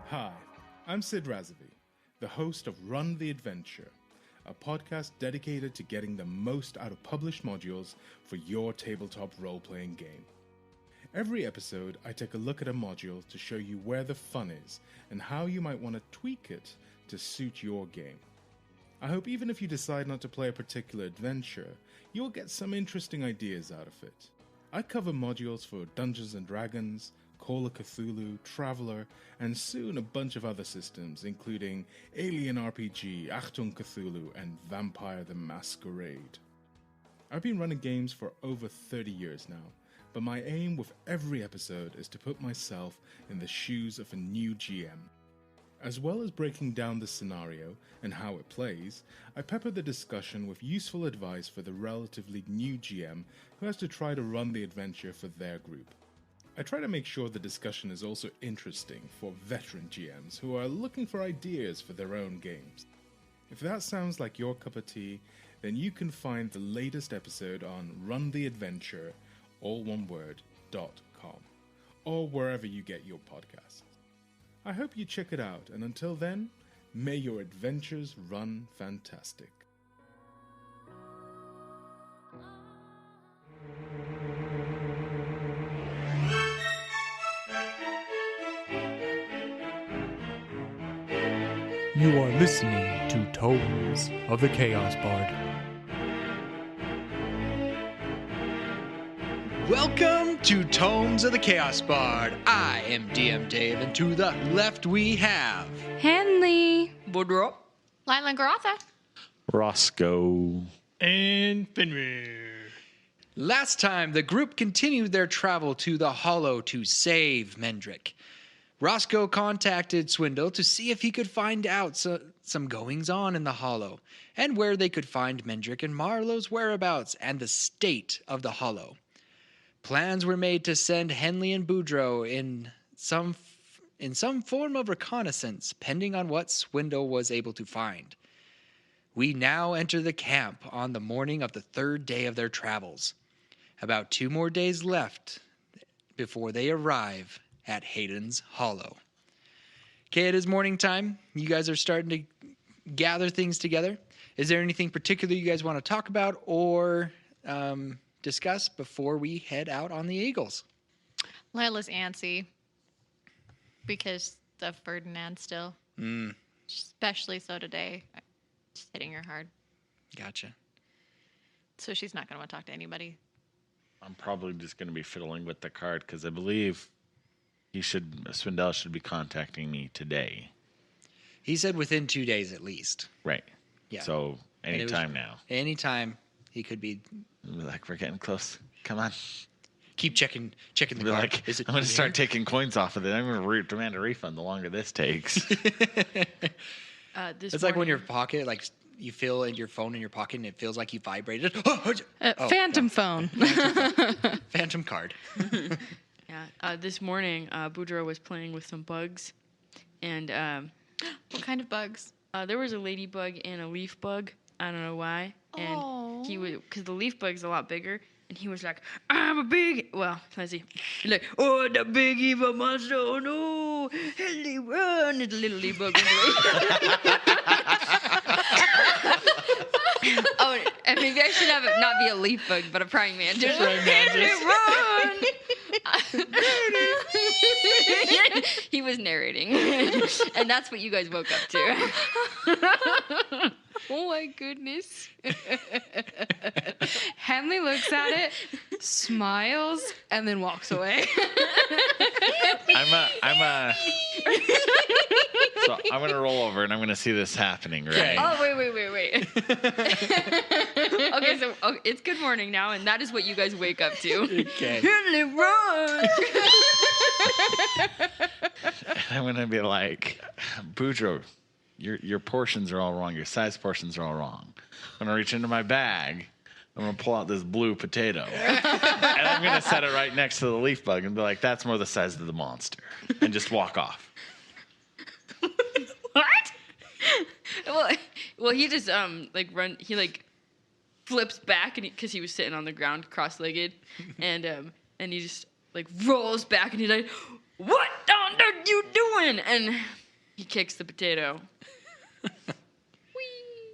Hi, I'm Sid Razavi, the host of Run the Adventure, a podcast dedicated to getting the most out of published modules for your tabletop role-playing game. Every episode, I take a look at a module to show you where the fun is and how you might want to tweak it to suit your game. I hope even if you decide not to play a particular adventure, you'll get some interesting ideas out of it. I cover modules for Dungeons & Dragons, Call of Cthulhu, Traveller, and soon a bunch of other systems, including Alien RPG, Achtung Cthulhu, and Vampire the Masquerade. I've been running games for over 30 years now, but my aim with every episode is to put myself in the shoes of a new GM. As well as breaking down the scenario and how it plays, I pepper the discussion with useful advice for the relatively new GM who has to try to run the adventure for their group. I try to make sure the discussion is also interesting for veteran GMs who are looking for ideas for their own games. If that sounds like your cup of tea, then you can find the latest episode on runtheadventure, all one word, .com, or wherever you get your podcasts. I hope you check it out, and until then, may your adventures run fantastic. You are listening to Tomes of the Chaos Bard. Welcome to Tomes of the Chaos Bard. I am DM Dave, and to the left we have Henley, Boudreaux, Lila Garotha, Roscoe, and Fenrir. Last time, the group continued their travel to the Hollow to save Mendrick. Roscoe contacted Swindle to see if he could find out some goings-on in the Hollow, and where they could find Mendrick and Marlowe's whereabouts and the state of the Hollow. Plans were made to send Henley and Boudreaux in some form of reconnaissance, pending on what Swindle was able to find. We now enter the camp on the morning of the third day of their travels. About 2 more days left before they arrive at Hayden's Hollow. Okay, it is morning time. You guys are starting to gather things together. Is there anything particular you guys want to talk about or discuss before we head out on the Eagles? Lila's antsy because of Ferdinand still. Especially so today. Just hitting her hard. Gotcha. So she's not going to want to talk to anybody. I'm probably just going to be fiddling with the card because I believe Swindell should be contacting me today. He said within 2 days at least. Right. Yeah. So anytime now. Anytime he could be. Like, we're getting close. Come on. Keep checking the card. Like, I'm going to start taking coins off of it. I'm going to demand a refund the longer this takes. It's like when your pocket, like you feel in your phone in your pocket and it feels like you vibrated. Phantom phone. Phantom card. Yeah. This morning, Boudreaux was playing with some bugs, and What kind of bugs? there was a ladybug and a leaf bug. I don't know why. And he was, because the leaf bug's a lot bigger, and he was like, "I'm a big." Well, let's see. He's like, "Oh, the big evil monster! Oh no, Henley Run!" And the little leaf bug went away. Oh, and maybe I should have it not be a leaf bug, but a praying mantis. Henley Run! He was narrating, and that's what you guys woke up to. Oh my goodness. Henley looks at it, smiles, and then walks away. So I'm going to roll over and I'm going to see this happening, right? Oh, wait. Okay, so it's good morning now, and that is what you guys wake up to. Okay. Henley Run! And I'm going to be like, Boudreaux, your portions are all wrong. Your size portions are all wrong. I'm going to reach into my bag. I'm going to pull out this blue potato. And I'm going to set it right next to the leaf bug and be like, that's more the size of the monster. And just walk off. What? Well, he just he flips back and because he was sitting on the ground cross-legged, and he just rolls back and he's like, "What are you doing?" And He kicks the potato.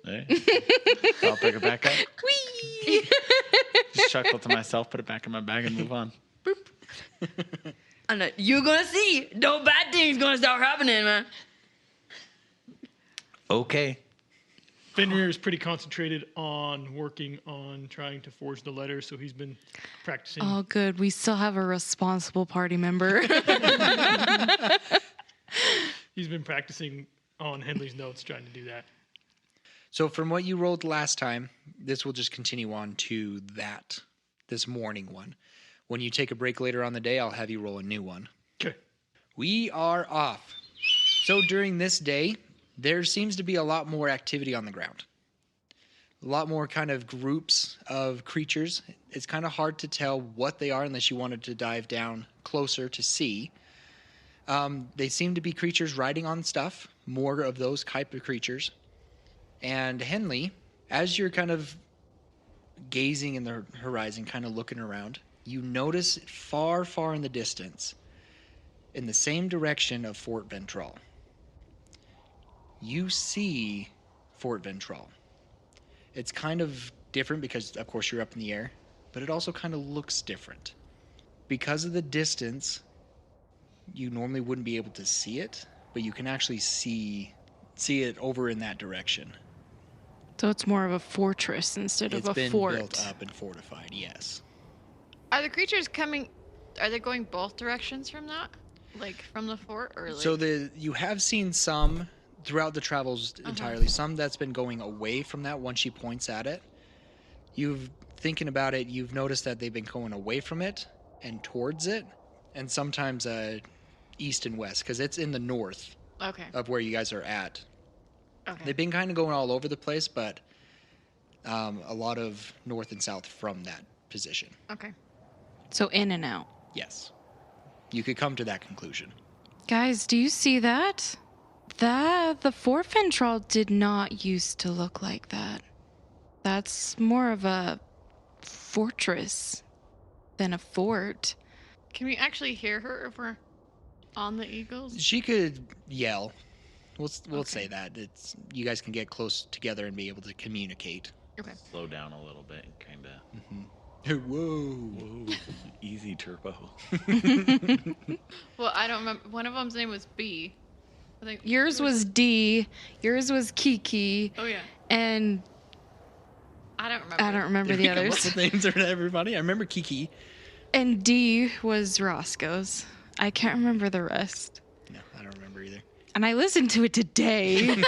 Hey. I'll pick it back up. Whee! Just chuckle to myself, put it back in my bag, and move on. And you're gonna see, no bad things gonna start happening, man. Okay. Fenrir is pretty concentrated on working on trying to forge the letter, so he's been practicing. Oh, good. We still have a responsible party member. He's been practicing on Henley's notes, trying to do that. So from what you rolled last time, this will just continue on to this morning one. When you take a break later on the day, I'll have you roll a new one. Okay. We are off. So during this day, there seems to be a lot more activity on the ground. A lot more kind of groups of creatures. It's kind of hard to tell what they are unless you wanted to dive down closer to see. They seem to be creatures riding on stuff, more of those type of creatures. And Henley, as you're kind of gazing in the horizon, kind of looking around, you notice far, far in the distance, in the same direction of Fort Ventral, you see Fort Ventral. It's kind of different because, of course, you're up in the air, but it also kind of looks different. Because of the distance, you normally wouldn't be able to see it, but you can actually see it over in that direction. So it's more of a fortress instead of a fort. It's been built up and fortified, yes. Are the creatures coming? Are they going both directions from that? Like from the fort, or like? So you have seen some throughout the travels entirely. Some that's been going away from that once she points at it. Thinking about it, you've noticed that they've been going away from it and towards it, and sometimes east and west because it's in the north of where you guys are at. Okay. They've been kind of going all over the place, but a lot of north and south from that position. Okay. So in and out. Yes. You could come to that conclusion. Guys, do you see that? The Fort Ventral did not used to look like that. That's more of a fortress than a fort. Can we actually hear her if we're on the eagles? She could yell. We'll say that. You guys can get close together and be able to communicate. Okay. Slow down a little bit, kind of. Mm-hmm. Whoa. Easy turbo. Well, I don't remember. One of them's name was B. I think Yours was D. Yours was Kiki. Oh yeah. And I don't remember. I don't remember the others. What names are to everybody? I remember Kiki. And D was Roscoe's. I can't remember the rest. No, I don't remember either. And I listened to it today.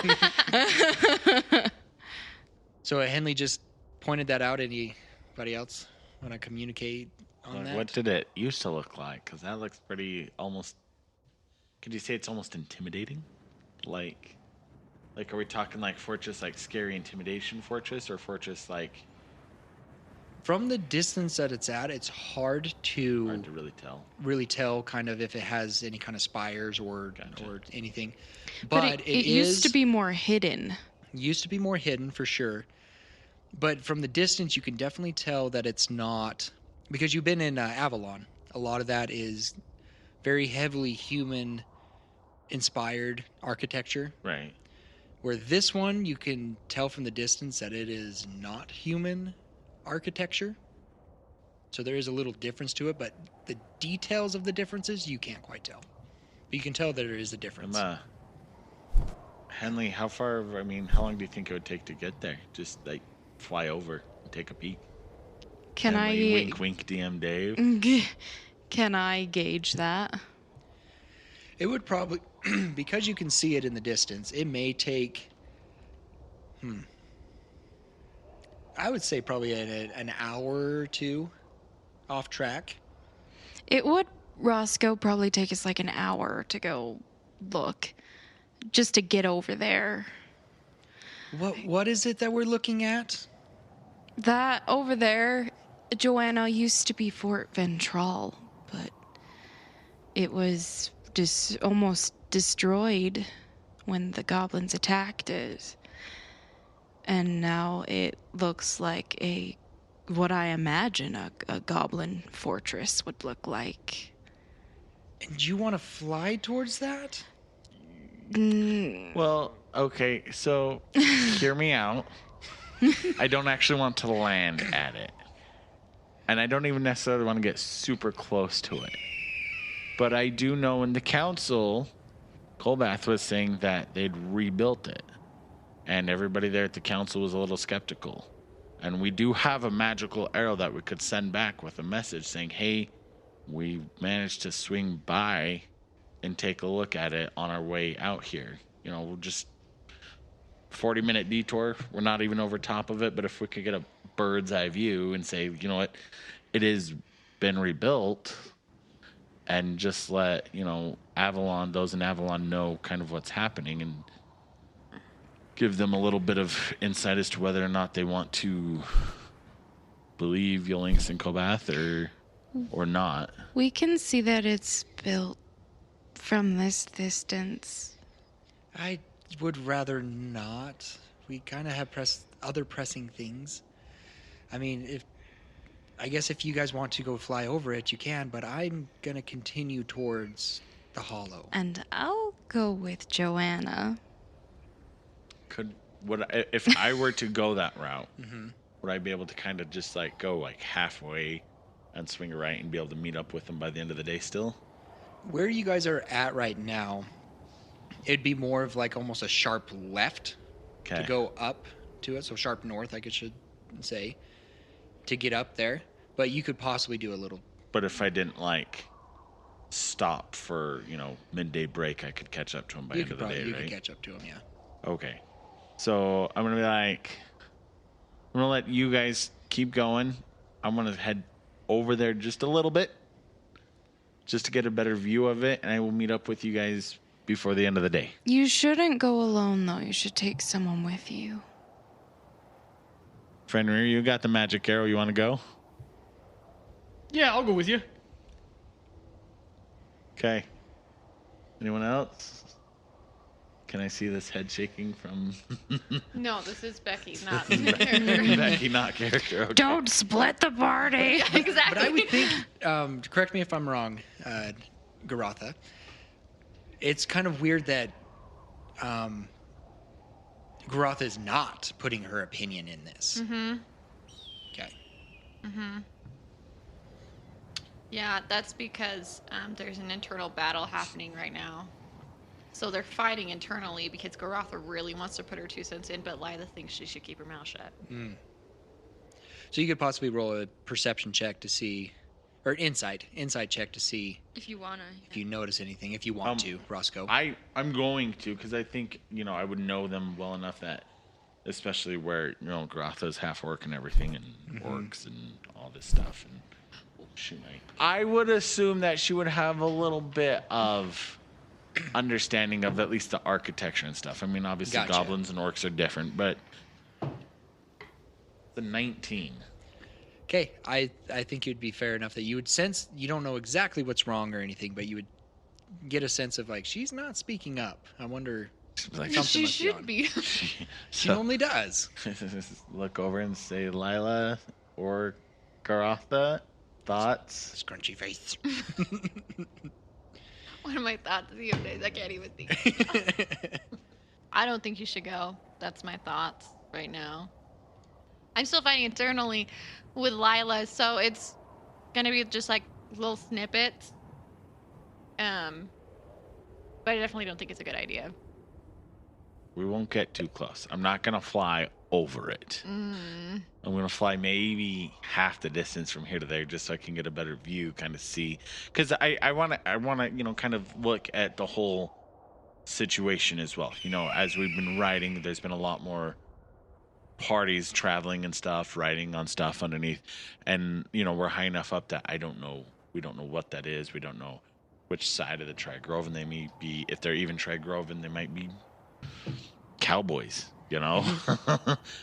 So Henley just pointed that out. Anybody else want to communicate on that? What did it used to look like? Because that looks pretty almost. Could you say it's almost intimidating? Like, are we talking like fortress, like scary intimidation fortress, or fortress like? From the distance that it's at, it's hard to really tell kind of if it has any kind of spires or anything. But it used to be more hidden. Used to be more hidden for sure. But from the distance, you can definitely tell that it's not, because you've been in Avalon. A lot of that is very heavily human-inspired architecture. Right. Where this one, you can tell from the distance that it is not human architecture. So there is a little difference to it, but the details of the differences, you can't quite tell. But you can tell that there is a difference. Henley, how long do you think it would take to get there? Just like fly over and take a peek. Can Henley, I wink wink DM Dave? Can I gauge that? It would probably, because you can see it in the distance, it may take, I would say probably an hour or two off track. It would, Roscoe, probably take us like an hour to go look, just to get over there. What is it that we're looking at? That over there, Joanna, used to be Fort Ventral, but it was just almost destroyed when the goblins attacked it. And now it looks like what I imagine a goblin fortress would look like. And you want to fly towards that? Well, okay, so hear me out. I don't actually want to land at it. And I don't even necessarily want to get super close to it. But I do know in the council, Colbath was saying that they'd rebuilt it. And everybody there at the council was a little skeptical. And we do have a magical arrow that we could send back with a message saying, hey, we managed to swing by and take a look at it on our way out here. You know, we'll just 40-minute detour. We're not even over top of it, but if we could get a bird's eye view and say, you know what, it has been rebuilt, and just let, you know, those in Avalon know kind of what's happening and give them a little bit of insight as to whether or not they want to believe Yolinks and Kobath or not. We can see that it's built from this distance. I would rather not. We kind of have other pressing things. I mean, I guess if you guys want to go fly over it, you can, but I'm going to continue towards the hollow. And I'll go with Joanna. If I were to go that route, would I be able to kind of just like go like halfway and swing right and be able to meet up with them by the end of the day still? Where you guys are at right now, it'd be more of like almost a sharp left to go up to it. So sharp north, I should say, to get up there. But you could possibly do a little. But if I didn't like stop for, you know, midday break, I could catch up to him by the end of the day, right? You could catch up to him, yeah. Okay. So I'm going to be like, I'm going to let you guys keep going. I'm going to head over there just a little bit, just to get a better view of it, and I will meet up with you guys before the end of the day. You shouldn't go alone, though. You should take someone with you. Fenrir, you got the magic arrow. You want to go? Yeah, I'll go with you. Okay. Anyone else? Can I see this head shaking from... No, this is Becky, not character. Becky, not character. Okay. Don't split the party. Exactly. But I would think, correct me if I'm wrong, Garotha, it's kind of weird that Garotha is not putting her opinion in this. Mm-hmm. Okay. Mm-hmm. Yeah, that's because there's an internal battle happening right now. So they're fighting internally because Garotha really wants to put her 2 cents in, but Lila thinks she should keep her mouth shut. Mm. So you could possibly roll a perception check to see, or an insight check to see If you wanna. if you notice anything, if you want to, Roscoe. I'm going to, because I think, you know, I would know them well enough that, especially where, you know, Garotha's half orc and everything, and orcs and all this stuff. And I would assume that she would have a little bit of understanding of at least the architecture and stuff. I mean, obviously goblins and orcs are different, but the 19. Okay, I think it would be fair enough that you would sense, you don't know exactly what's wrong or anything, but you would get a sense of like, she's not speaking up. I wonder. Like, She should be. She normally does. Look over and say, Lila or Garotha, thoughts? Scrunchy face. What are my thoughts these days? I can't even think. I don't think you should go. That's my thoughts right now. I'm still fighting internally with Lila, so it's gonna be just like little snippets. But I definitely don't think it's a good idea. We won't get too close. I'm not gonna fly over it. I'm gonna fly maybe half the distance from here to there, just so I can get a better view, kind of see. Because I wanna, you know, kind of look at the whole situation as well. You know, as we've been riding, there's been a lot more parties traveling and stuff, riding on stuff underneath, and you know, we're high enough up that we don't know what that is. We don't know which side of the Trigroven they may be. If they're even Trigroven, they might be cowboys. You know,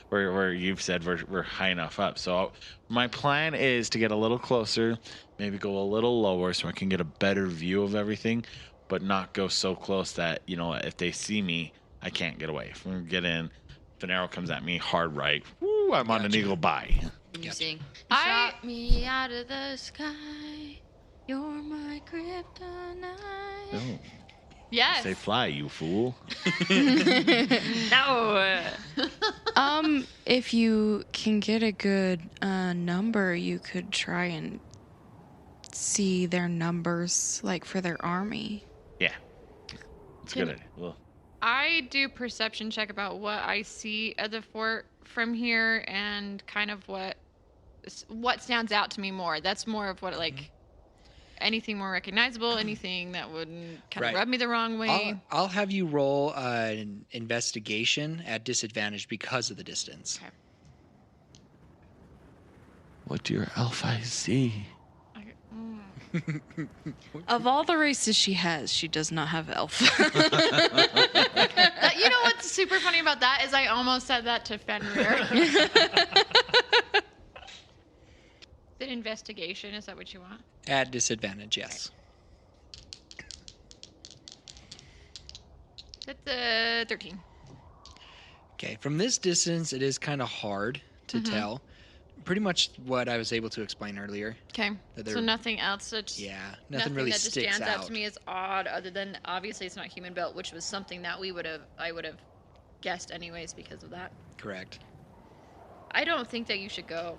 where you've said we're high enough up. So my plan is to get a little closer, maybe go a little lower so I can get a better view of everything, but not go so close that, you know, if they see me, I can't get away. If we get in, if an arrow comes at me hard right, woo, I'm on an eagle bye. You sing. I- Shot me out of the sky. You're my kryptonite. Oh. Yes. Say fly, you fool. No. If you can get a good number, you could try and see their numbers, like for their army. Yeah. It's a good idea. Well, I do perception check about what I see at the fort from here and kind of what stands out to me more. That's more of what like anything more recognizable, anything that wouldn't kind of rub me the wrong way. I'll have you roll an investigation at disadvantage because of the distance. Okay. what do your elf eyes see? Of all the races she has, she does not have elf. You know what's super funny about that is I almost said that to Fenrir. An investigation, is that what you want? At disadvantage, yes. That's a 13. Okay, from this distance, it is kind of hard to tell. Pretty much what I was able to explain earlier. Okay. That So they're- nothing else. That's Yeah, nothing nothing really that just sticks stands out out. to me as odd, other than obviously it's not human built, which was something that I would have guessed anyways because of that. Correct. I don't think that you should go.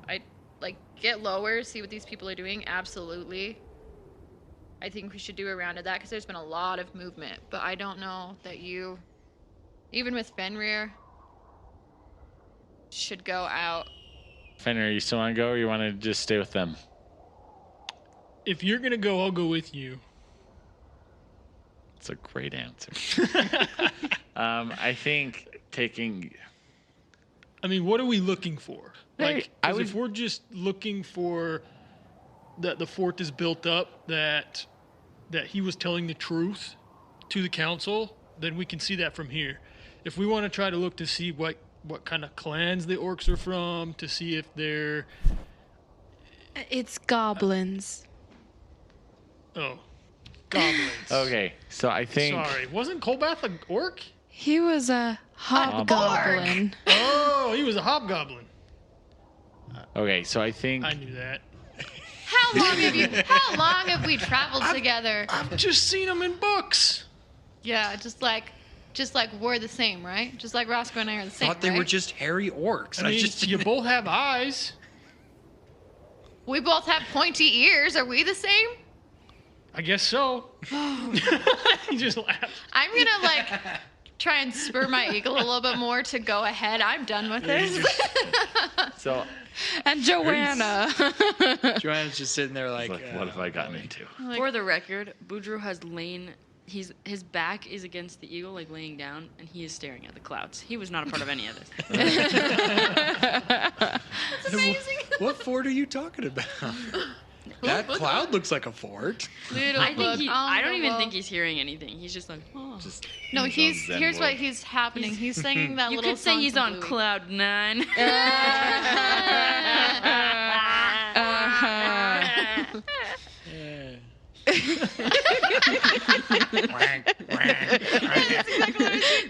I like get lower, see what these people are doing. Absolutely. I think we should do a round of that because there's been a lot of movement, but I don't know that you, even with Fenrir, should go out. Fenrir, you still want to go or you want to just stay with them? If you're gonna go, I'll go with you. It's a great answer. I think taking... I mean, what are we looking for? Like, I 'cause would- if we're just looking for that the fort is built up, that he was telling the truth to the council, then we can see that from here. If we want to try to look to see what kind of clans the orcs are from, to see if they're It's goblins. goblins. Okay, so I think... Sorry, wasn't Colbath an orc? He was a hobgoblin. Oh, he was a hobgoblin. Okay, so I think... I knew that. How long have we traveled together? I've just seen him in books. Yeah, just like we're the same, right? Just like Roscoe and I are the same. Thought they right? were just hairy orcs. I mean, you both have eyes. We both have pointy ears. Are we the same? I guess so. He just laughed. I'm gonna like try and spur my ego a little bit more to go ahead. I'm done with this. So, And Joanna. Joanna's just sitting there like, what have I gotten into? For the record, Boudreaux has lain. His back is against the eagle, like laying down, and he is staring at the clouds. He was not a part of any of this. That's amazing. What fort are you talking about? That cloud looks like a fort. Little I think book I on don't the even wall. think he's hearing anything. He's just like, oh. Just No, he's on Zen here's world. what he's happening. He's singing that You little could say song he's from on Bluey. cloud 9.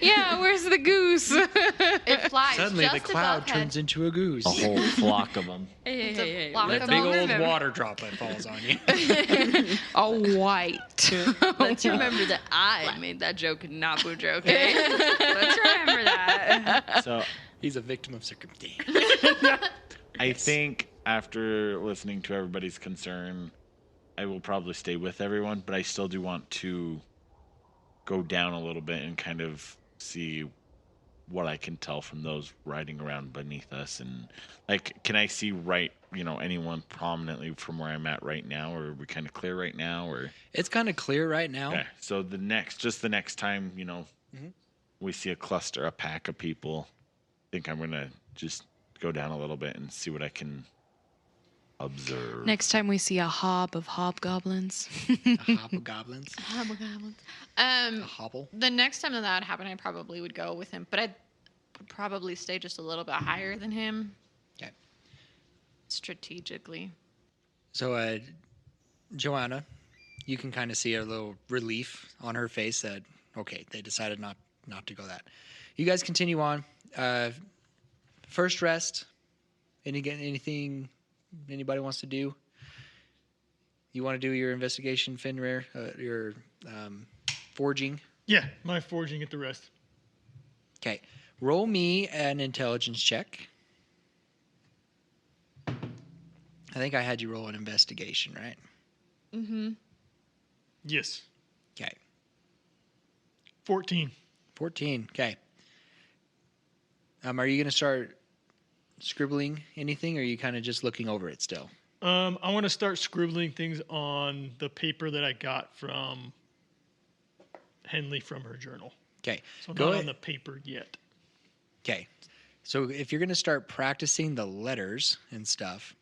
Yeah, where's the goose? It flies Suddenly the just cloud above head. turns into a goose. A whole flock of them. Hey, It's a hey, hey. flock Let's of Big all old remember- water droplet falls on you. A white. Let's remember that I made that joke, not Boudreaux, okay? Let's remember that. So He's a victim of circumstance. I think after listening to everybody's concern, I will probably stay with everyone, but I still do want to go down a little bit and kind of see what I can tell from those riding around beneath us. And like, can I see anyone prominently from where I'm at right now, or are we kind of clear right now, or? It's kind of clear right now. Okay. So the next time, we see a cluster, a pack of people, I think I'm going to just go down a little bit and see what I can observe. Next time we see a hob of hobgoblins. A hobgoblins. A hobble. The next time that would happen, I probably would go with him, but I'd probably stay just a little bit higher than him. Okay. Strategically. So, Joanna, you can kind of see a little relief on her face that, okay, they decided not to go that. You guys continue on. First rest. Anything anybody wants to do? You want to do your investigation, Fenrir? Your forging. Yeah, my forging at the rest. Okay. Roll me an intelligence check. I think I had you roll an investigation, right? Mm-hmm. Yes. Okay. 14. 14. Okay. Are you going to start scribbling anything, or are you kind of just looking over it still? I want to start scribbling things on the paper that I got from Henley from her journal. Okay. So Go not ahead. on the paper yet. Okay. So if you're going to start practicing the letters and stuff,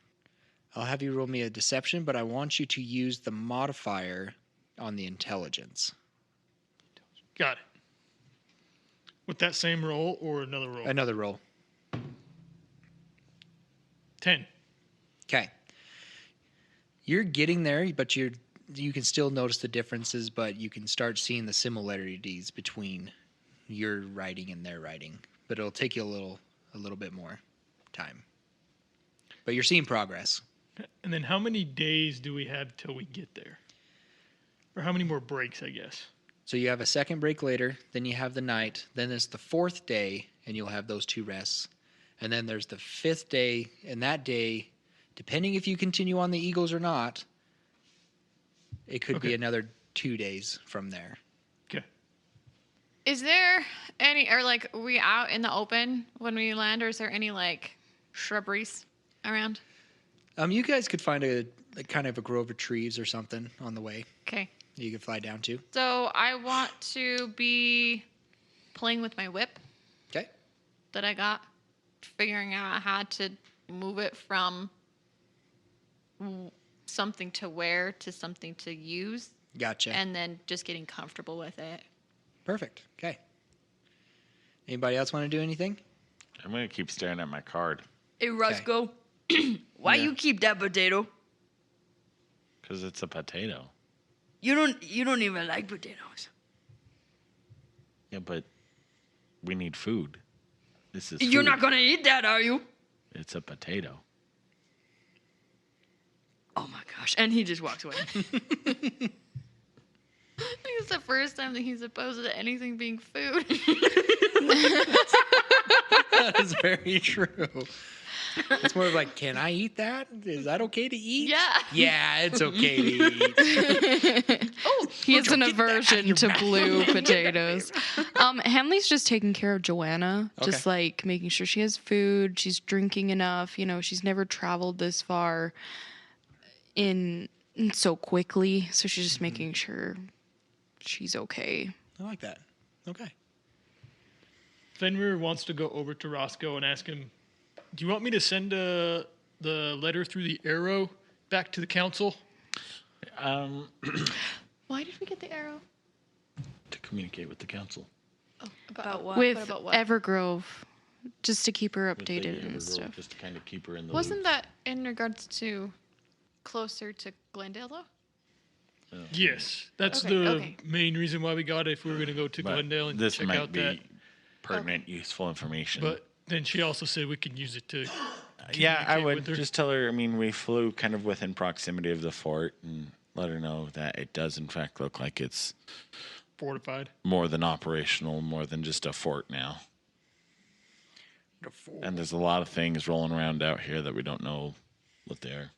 I'll have you roll me a deception, but I want you to use the modifier on the intelligence. Got it. With that same roll or another roll? Another roll. 10. Okay. You're getting there, but you can still notice the differences, but you can start seeing the similarities between your writing and their writing. But it'll take you a little bit more time. But you're seeing progress. And then how many days do we have till we get there? Or how many more breaks, I guess? So you have a second break later, then you have the night, then it's the fourth day, and you'll have those 2 rests. And then there's the 5th day, and that day, depending if you continue on the Eagles or not, it could be another 2 days from there. Okay. Is there any, or like, are we out in the open when we land, or is there any like shrubberies around? You guys could find a kind of a grove of trees or something on the way Okay. you could fly down to. So I want to be playing with my whip Okay. that I got, figuring out how to move it from something to wear to something to use, Gotcha. and then just getting comfortable with it. Perfect. Okay. Anybody else want to do anything? I'm going to keep staring at my card Hey, Roscoe, why Yeah. you keep that potato? because it's a potato. You don't even like potatoes. Yeah, but we need food. This is You're food. not gonna eat that, are you? It's a potato. Oh my gosh! And he just walks away. I think it's the first time that he's opposed to anything being food. That is very true. It's more of like, can I eat that? Is that okay to eat? Yeah. Yeah, it's okay to eat. He has an aversion to blue potatoes. Henley's just taking care of Joanna, just like making sure she has food, she's drinking enough. You know, she's never traveled this far in so quickly, so she's just making sure she's okay. I like that. Okay. Fenrir wants to go over to Roscoe and ask him, do you want me to send the letter through the arrow back to the council? Why did we get the arrow? To communicate with the council. Oh, About what? With about what? Evergrove, just to keep her With the updated and Evergrove, stuff. just to kind of keep her in the Wasn't loop. that in regards to closer to Glendale, though? Yes. That's Okay, the okay. main reason why we got it, if we were going to go to But Glendale and this check might out be that. pertinent, useful information. But then she also said we could use it to yeah, I communicate would with her. just tell her. I mean, we flew kind of within proximity of the fort and let her know that it does, in fact, look like it's fortified. more than operational, more than just a fort now. And there's a lot of things rolling around out here that we don't know what they are.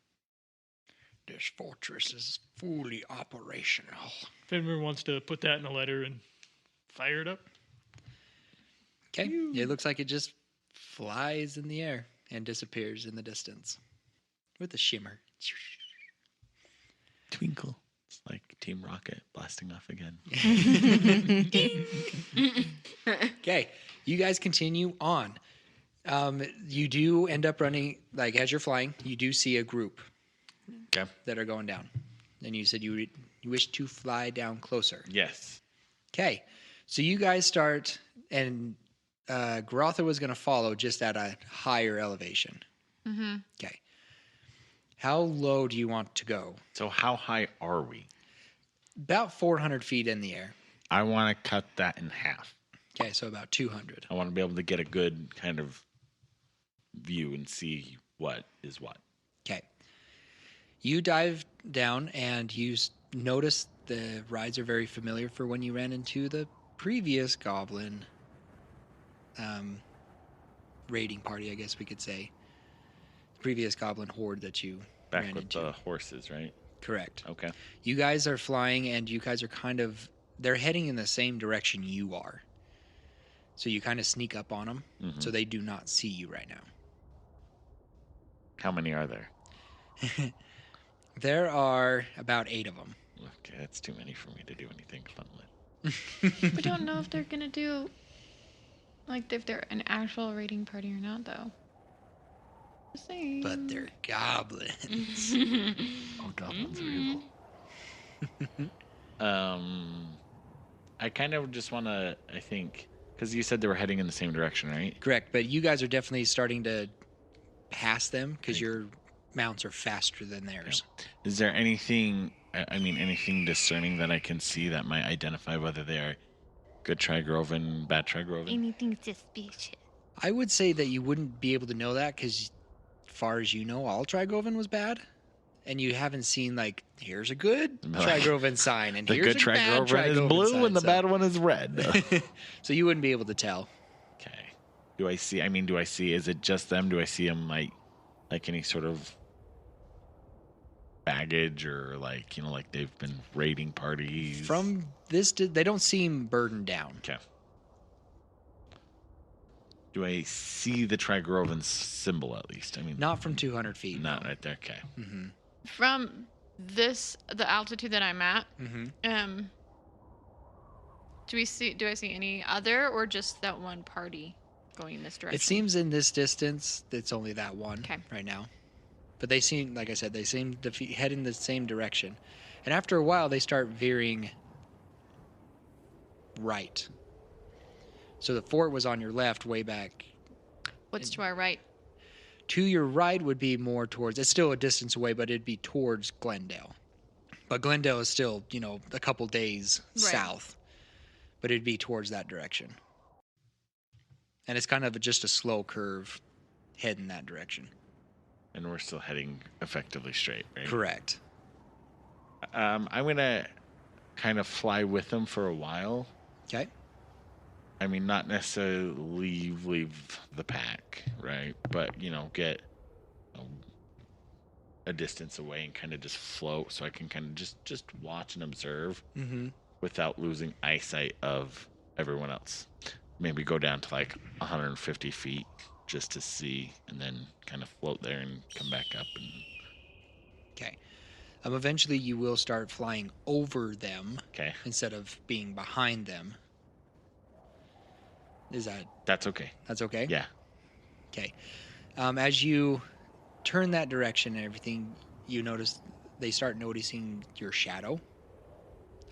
This fortress is fully operational. Fenrir wants to put that in a letter and fire it up. Okay. It looks like it just flies in the air and disappears in the distance with a shimmer. Twinkle. It's like Team Rocket blasting off again. Okay. You guys continue on. You do end up running, like as you're flying, you do see a group Okay. that are going down. And you said you wish to fly down closer. Yes. Okay. So you guys start, and Grotha was going to follow just at a higher elevation. Mm-hmm. Okay. How low do you want to go? So how high are we? About 400 feet in the air. I want to cut that in half. Okay, so about 200. I want to be able to get a good kind of view and see what is what. Okay. You dive down and you notice the rides are very familiar for when you ran into the previous goblin raiding party, I guess we could say. Previous goblin horde that you Back ran with into. the horses, right? Correct. Okay. You guys are flying, and you guys are they're heading in the same direction you are. So you kind of sneak up on them, so they do not see you right now. How many are there? There are about 8 of them. Okay, that's too many for me to do anything fun with. We don't know if they're gonna do, like, if they're an actual raiding party or not, though. Just saying. But they're goblins. Oh, goblins are evil. I kind of just want to, I think, because you said they were heading in the same direction, right? Correct, but you guys are definitely starting to pass them because your mounts are faster than theirs. Yeah. Is there anything, anything discerning that I can see that might identify whether they are good Trigrovan, bad Trigrovan? Anything suspicious. I would say that you wouldn't be able to know that because, as far as you know, all Trigrovan was bad. And you haven't seen, like, here's a good Trigrovan sign, and the here's good a bad Trigrovan is Trigrovan blue sign, and the bad one is red. So you wouldn't be able to tell. Okay. Do I see, is it just them? Do I see them, like any sort of baggage or, like, like they've been raiding parties? From this, they don't seem burdened down. Okay. Do I see the Trigrovan symbol at least? Not from 200 feet. Not no. right there. Okay. Mm-hmm. From the altitude that I'm at, Mm-hmm. do I see any other, or just that one party going in this direction? It seems in this distance, it's only that one right now. But they seem, like I said, to head in the same direction. And after a while, they start veering right. So the fort was on your left, way back. What's to our right? To your right would be more towards, it's still a distance away, but it'd be towards Glendale. But Glendale is still, a couple days south. But it'd be towards that direction. And it's kind of just a slow curve heading that direction. And we're still heading effectively straight, right? Correct. I'm going to kind of fly with them for a while. Okay. Not necessarily leave the pack, right? But, get a distance away and kind of just float so I can kind of just watch and observe without losing eyesight of everyone else. Maybe go down to like 150 feet just to see, and then kind of float there and come back up. Okay. Eventually you will start flying over them instead of being behind them. That's okay. That's okay? Yeah. Okay. As you turn that direction and everything, they start noticing your shadow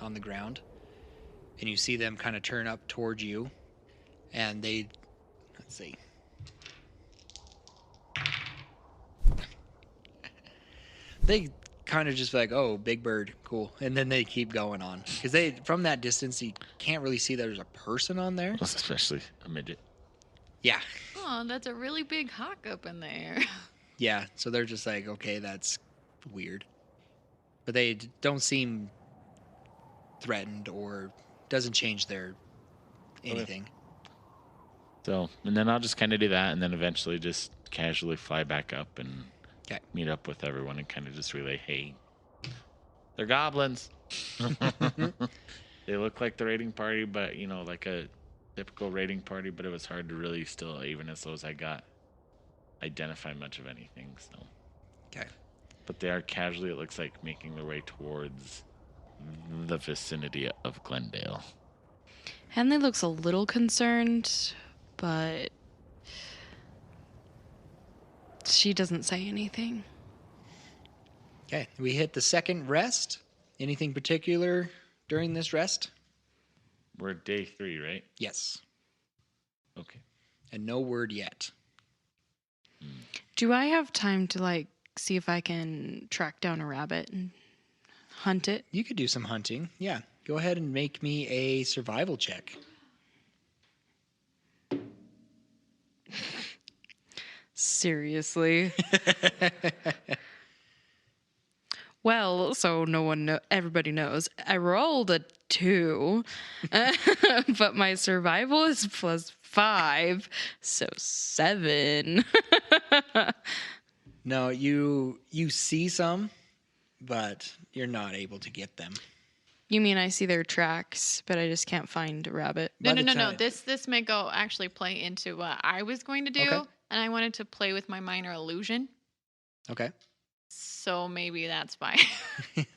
on the ground. And you see them kind of turn up towards you. And let's see. They kind of just like, oh, big bird, cool. And then they keep going on. Because from that distance, you can't really see there's a person on there. Especially a midget. Yeah. Oh, that's a really big hawk up in there. Yeah, so they're just like, okay, that's weird. But they don't seem threatened or doesn't change their anything. So, and then I'll just kind of do that and then eventually just casually fly back up and meet up with everyone and kind of just relay, hey, they're goblins. They look like the raiding party, but, like a typical raiding party, but it was hard to really still, even as low as I got, identify much of anything. So, okay. But they are casually, it looks like, making their way towards the vicinity of Glendale. Henley looks a little concerned, but she doesn't say anything. Okay, we hit the second rest. Anything particular during this rest? We're at day 3, right? Yes. Okay. And no word yet. Do I have time to, see if I can track down a rabbit and hunt it? You could do some hunting. Yeah. Go ahead and make me a survival check. Seriously? Well, so everybody knows. I rolled a 2, but my survival is +5, so 7. No, you see some, but you're not able to get them. You mean I see their tracks, but I just can't find a rabbit? No. This may go actually play into what I was going to do, Okay. and I wanted to play with my minor illusion. Okay. So maybe that's why.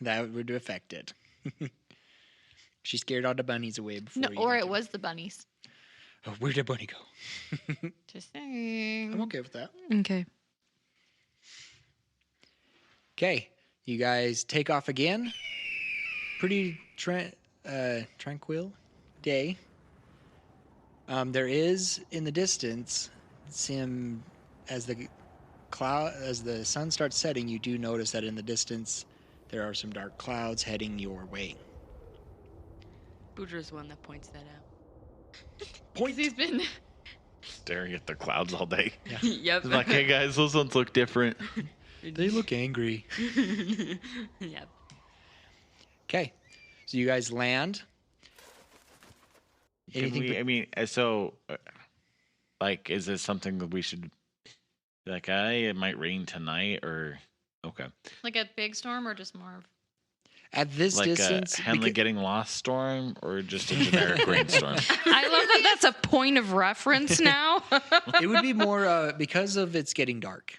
That would affect it. She scared all the bunnies away before No, you or got it there. was the bunnies. Oh, where'd the bunny go? Just saying. I'm okay with that. Okay. Okay, you guys take off again. Pretty tranquil day. There is in the distance, as the sun starts setting, you do notice that in the distance there are some dark clouds heading your way. Boudreaux's the one that points that out. Because he's been. Staring at the clouds all day. Yep. It's like, hey guys, those ones look different. They look angry. Yep. Okay, so you guys land. Like, is this something that we should be like, it might rain tonight, or okay, Like a big storm or just more of. At this like distance, a Henley getting lost storm, or just a generic rainstorm? I love that that's a point of reference now. it would be more because of it's getting dark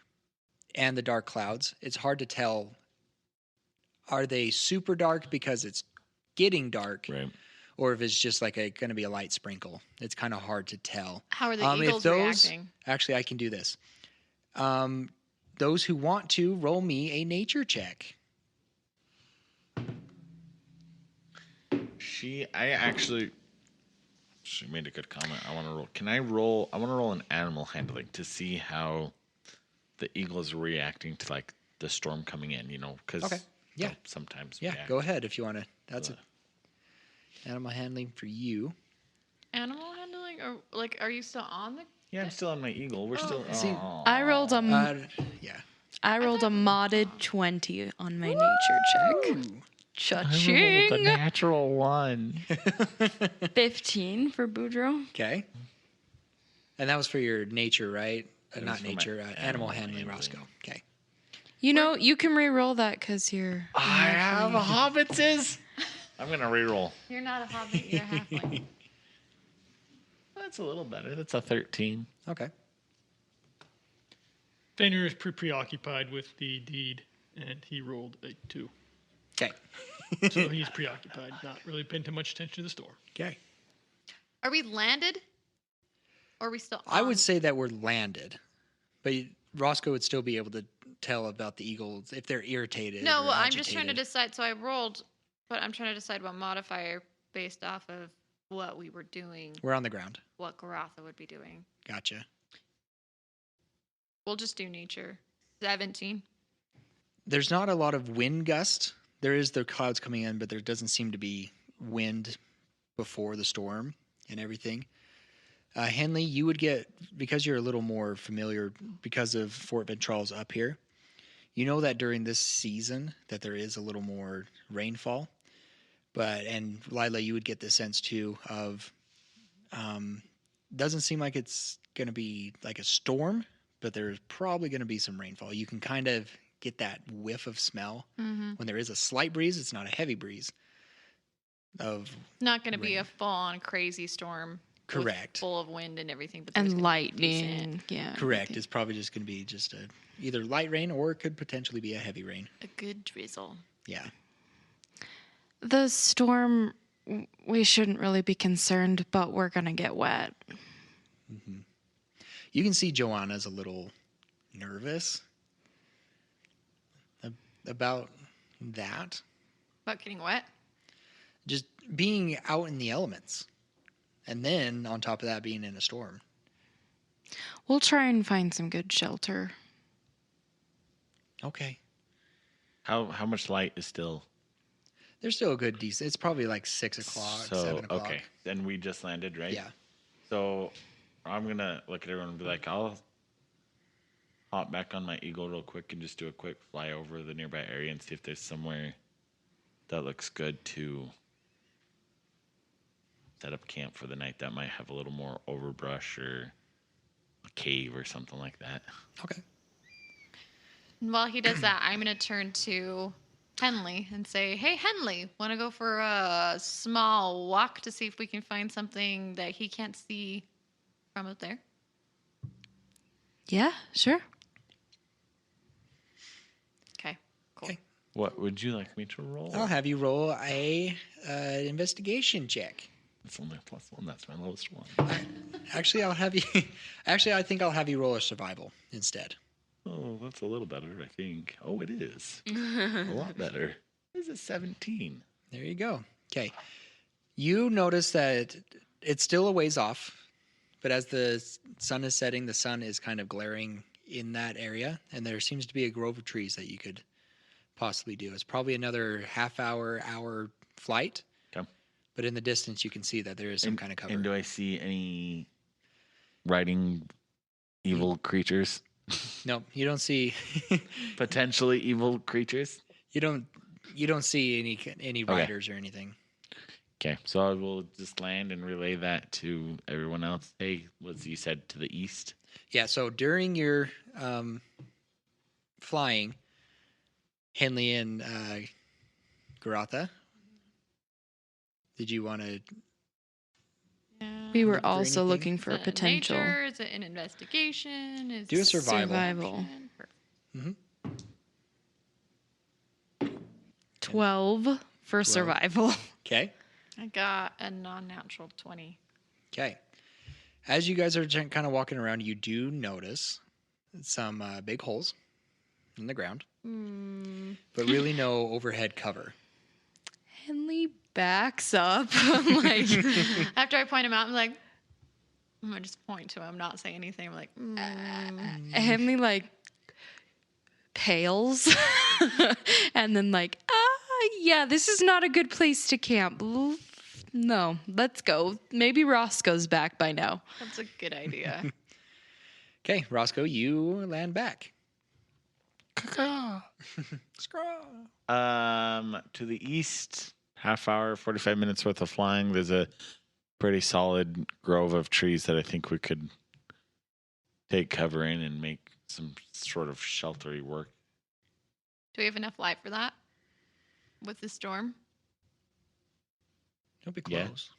and the dark clouds. It's hard to tell. Are they super dark because it's getting dark, Right. or if it's just like going to be a light sprinkle? It's kind of hard to tell. How are the eagles reacting? Actually, I can do this. Those who want to, roll me a nature check. She made a good comment. I want to roll. Can I roll? I want to roll an animal handling to see how the eagle is reacting to like the storm coming in. Because Okay. Yeah. sometimes. Yeah, react. go ahead if you want to. That's animal handling for you. Animal handling? Or, like, are you still on the. Yeah, I'm still on my eagle. We're still. See, Aw. I rolled a Yeah. modded 20 on my nature check. Cha-ching! natural one. 15 for Boudreaux. Okay. And that was for your nature, right? That Not was for my nature, animal animal handling, handling. Roscoe. Okay. You can re-roll that because you're. I have a hobbitses. I'm gonna reroll. You're not a hobbit, you're a halfling. That's a little better. That's a 13. Okay. Fenrir is preoccupied with the deed, and he rolled a 2. Okay. So he's preoccupied, not really paying too much attention to the storm. Okay. Are we landed? Or are we still on? I would say that we're landed, but Roscoe would still be able to tell about the eagles if they're irritated. No, or well, I'm just trying to agitated. decide. So I rolled, but I'm trying to decide what modifier based off of what we were doing, We're on the ground. what Garatha would be doing. Gotcha. We'll just do nature. 17. There's not a lot of wind gust. There is the clouds coming in, but there doesn't seem to be wind before the storm and everything. Henley, you would get, because you're a little more familiar because of Fort Ventral's up here, you know that during this season that there is a little more rainfall. And Lila, you would get the sense too of, doesn't seem like it's going to be like a storm, but there's probably going to be some rainfall. You can kind of get that whiff of smell when there is a slight breeze. It's not a heavy breeze. Not going to be rain. a full-on crazy storm. with Correct. Full of wind and everything. But there's And gonna be decent. lightning. Yeah. Correct. It's probably just going to be just either light rain or it could potentially be a heavy rain. A good drizzle. Yeah. The storm, we shouldn't really be concerned, but we're going to get wet. You can see Joanna's a little nervous about that. About getting wet? Just being out in the elements. And then on top of that, being in a storm. We'll try and find some good shelter. Okay. How much light is still? There's still a good decent. It's probably like 6 o'clock, 7 o'clock. Okay. Then we just landed, right? Yeah. So I'm gonna look at everyone and be like, hop back on my eagle real quick and just do a quick fly over the nearby area and see if there's somewhere that looks good to set up camp for the night that might have a little more overbrush or a cave or something like that. Okay. And while he does that, I'm going to turn to Henley and say, hey, Henley, want to go for a small walk to see if we can find something that he can't see from up there? Yeah, sure. Okay, cool. Okay. What would you like me to roll? I'll have you roll a investigation check. It's only a +1. That's my lowest one. Actually, I'll have you. Actually, I think I'll have you roll a survival instead. Oh, that's a little better, I think. Oh, it is. A lot better. This is a 17. There you go. Okay. You notice that it's still a ways off, but as the sun is setting, the sun is kind of glaring in that area, and there seems to be a grove of trees that you could possibly do. It's probably another hour flight. Okay. But in the distance, you can see that there is some kind of cover. And do I see any riding evil creatures? No, you don't see. Potentially evil creatures? You don't see any riders or anything. Okay, so I will just land and relay that to everyone else. Hey, you said to the east? Yeah, so during your flying, Henley and Garotha, did you want to... We were Look for also anything? looking for Is it potential. nature? Is it an investigation? Is Do a it survival. perception? 12 for survival. Okay. I got a non-natural 20. Okay. As you guys are kind of walking around, you do notice some big holes in the ground, but really no overhead cover. Henley backs up. I'm like, After I point him out, I'm like, I'm going to just point to him, not say anything. I'm like, Henley like pales and then like, yeah, this is not a good place to camp. No, let's go. Maybe Roscoe's back by now. that's a good idea. Okay, Roscoe, you land back. To the east, half hour, 45 minutes worth of flying. There's a pretty solid grove of trees that I think we could take cover in and make some sort of sheltery work. Do we have enough light for that with the storm? Don't be Yeah. close.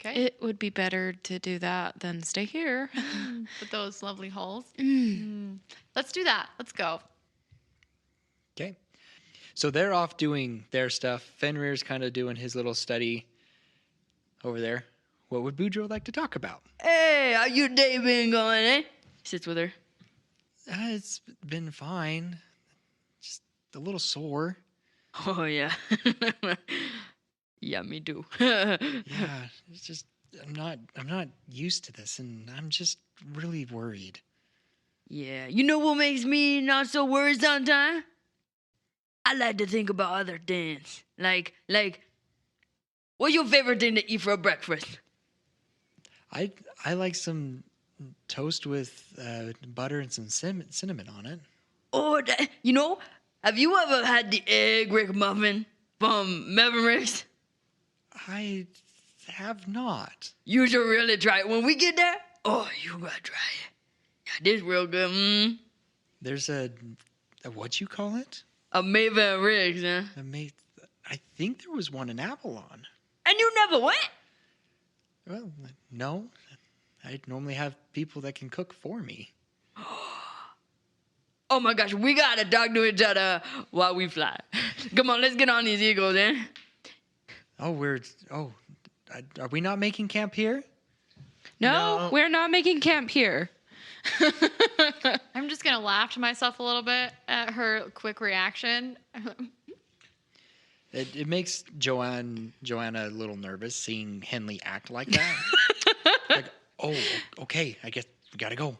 Okay. It would be better to do that than stay here. With those lovely holes. Let's do that. Let's go. Okay. So they're off doing their stuff. Fenrir's kind of doing his little study over there. What would Boudreaux like to talk about? Hey, how your day been going, eh? Sits with her. It's been fine. Just a little sore. Oh, yeah. Yeah, me too. Yeah, it's just I'm not used to this, and I'm just really worried. Yeah, you know what makes me not so worried sometimes? I like to think about other things. Like, what's your favorite thing to eat for breakfast? I like some toast with butter and some cinnamon on it. Oh, you know, have you ever had the egg Rick muffin from Mavericks? I have not. You should really try it when we get there. Oh, you gotta try it. Yeah, this real good. There's a what you call it? A Mavericks, huh? I think there was one in Avalon. And you never went? Well, no. I normally have people that can cook for me. Oh my gosh, we gotta talk to each other while we fly. Come on, let's get on these eagles, eh? Are we not making camp here? No, we're not making camp here. I'm just going to laugh to myself a little bit at her quick reaction. It makes Joanna a little nervous seeing Henley act like that. Like, oh, okay, I guess we gotta go.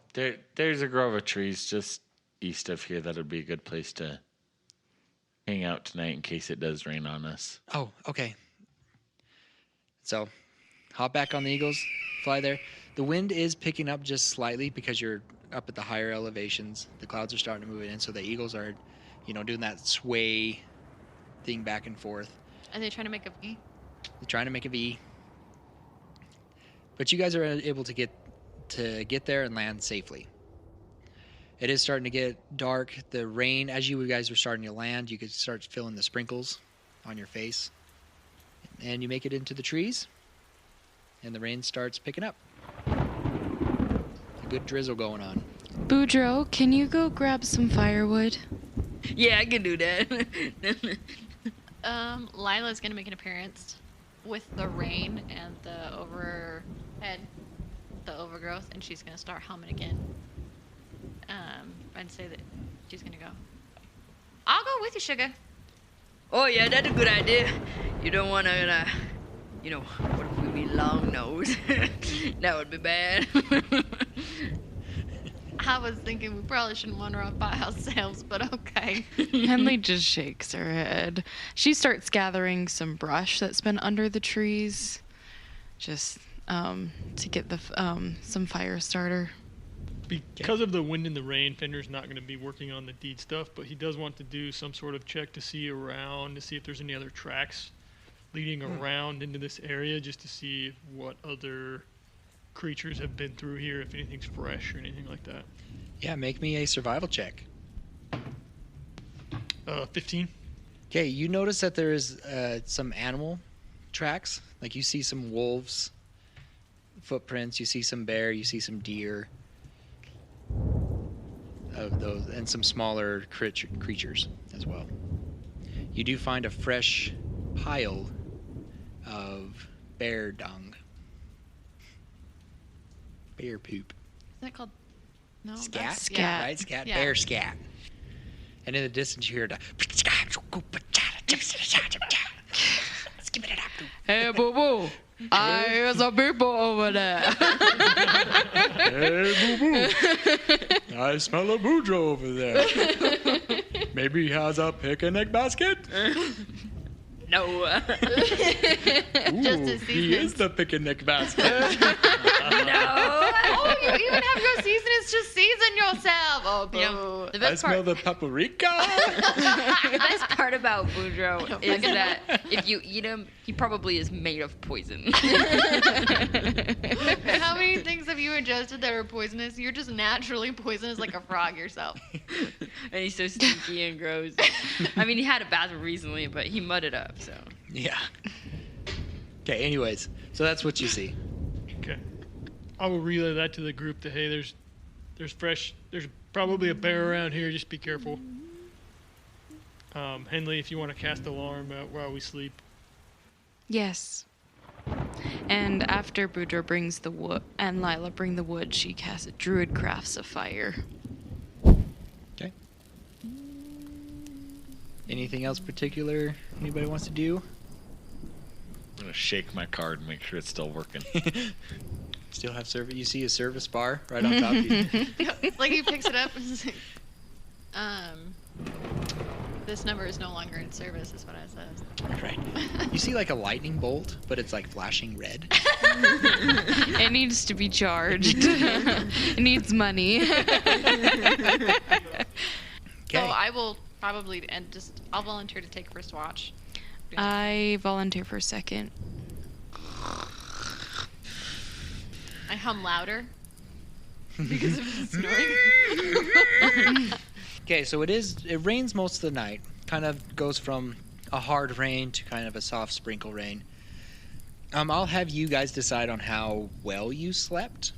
There's a grove of trees just east of here that would be a good place to hang out tonight in case it does rain on us. Oh, okay. So, hop back on the Eagles, fly there. The wind is picking up just slightly because you're up at the higher elevations. The clouds are starting to move in, so the eagles are, doing that sway thing back and forth. Are they trying to make a V? They're trying to make a V. But you guys are able to get there and land safely. It is starting to get dark. The rain, as you guys were starting to land, you could start feeling the sprinkles on your face. And you make it into the trees, and the rain starts picking up. A good drizzle going on. Boudreaux, can you go grab some firewood? Yeah, I can do that. Lila's gonna make an appearance with the rain and the overgrowth, and she's gonna start humming again. And say that she's gonna go. I'll go with you, Sugar. Oh yeah, that's a good idea. You don't want to, what if we be long nose? That would be bad. I was thinking we probably shouldn't wander off by ourselves, but okay. Henley just shakes her head. She starts gathering some brush that's been under the trees, just to get the some fire starter. Because of the wind and the rain, Fender's not going to be working on the deed stuff, but he does want to do some sort of check to see if there's any other tracks leading around into this area, just to see what other creatures have been through here, if anything's fresh or anything like that. Yeah, make me a survival check. 15. Okay, you notice that there is some animal tracks. Like you see some wolves footprints, you see some bear, you see some deer. Of those, and some smaller creatures as well. You do find a fresh pile of bear dung. Bear poop. Is that called? No, Scat? that's Scat. Right? Scat. Yeah. Bear scat. And in the distance you hear the... Hey, boo boo. I hear some people over there. Hey, boo-boo. I smell a Boudreaux over there. Maybe he has a picnic basket? No. Just Ooh, as he is the picnic basket. No. Oh, you even have your seasonings to season yourself. Oh, boo. You know, the I best smell part, the paprika. the best part about Boudreaux is that if you eat him, he probably is made of poison. How many things have you ingested that are poisonous? You're just naturally poisonous like a frog yourself. And he's so stinky and gross. I mean, he had a bathroom recently, but he mudded up, so. Yeah. Okay, anyways. So that's what you see. Okay. I will relay that to the group that, hey, there's probably a bear around here. Just be careful. Henley, if you want to cast alarm while we sleep. Yes. And after Boudreaux brings the wood and Lila bring the wood, she casts a druid crafts of fire. Okay. Anything else particular anybody wants to do? I'm going to shake my card and make sure it's still working. Still have service. You see a service bar right on top of you. Like he picks it up and says, this number is no longer in service, is what I said. Right. You see like a lightning bolt, but it's like flashing red. It needs to be charged. It needs money. So Okay. I will probably I'll volunteer to take first watch. I volunteer for second. I hum louder because of the snoring. Okay, so it rains most of the night. Kind of goes from a hard rain to kind of a soft sprinkle rain. I'll have you guys decide on how well you slept.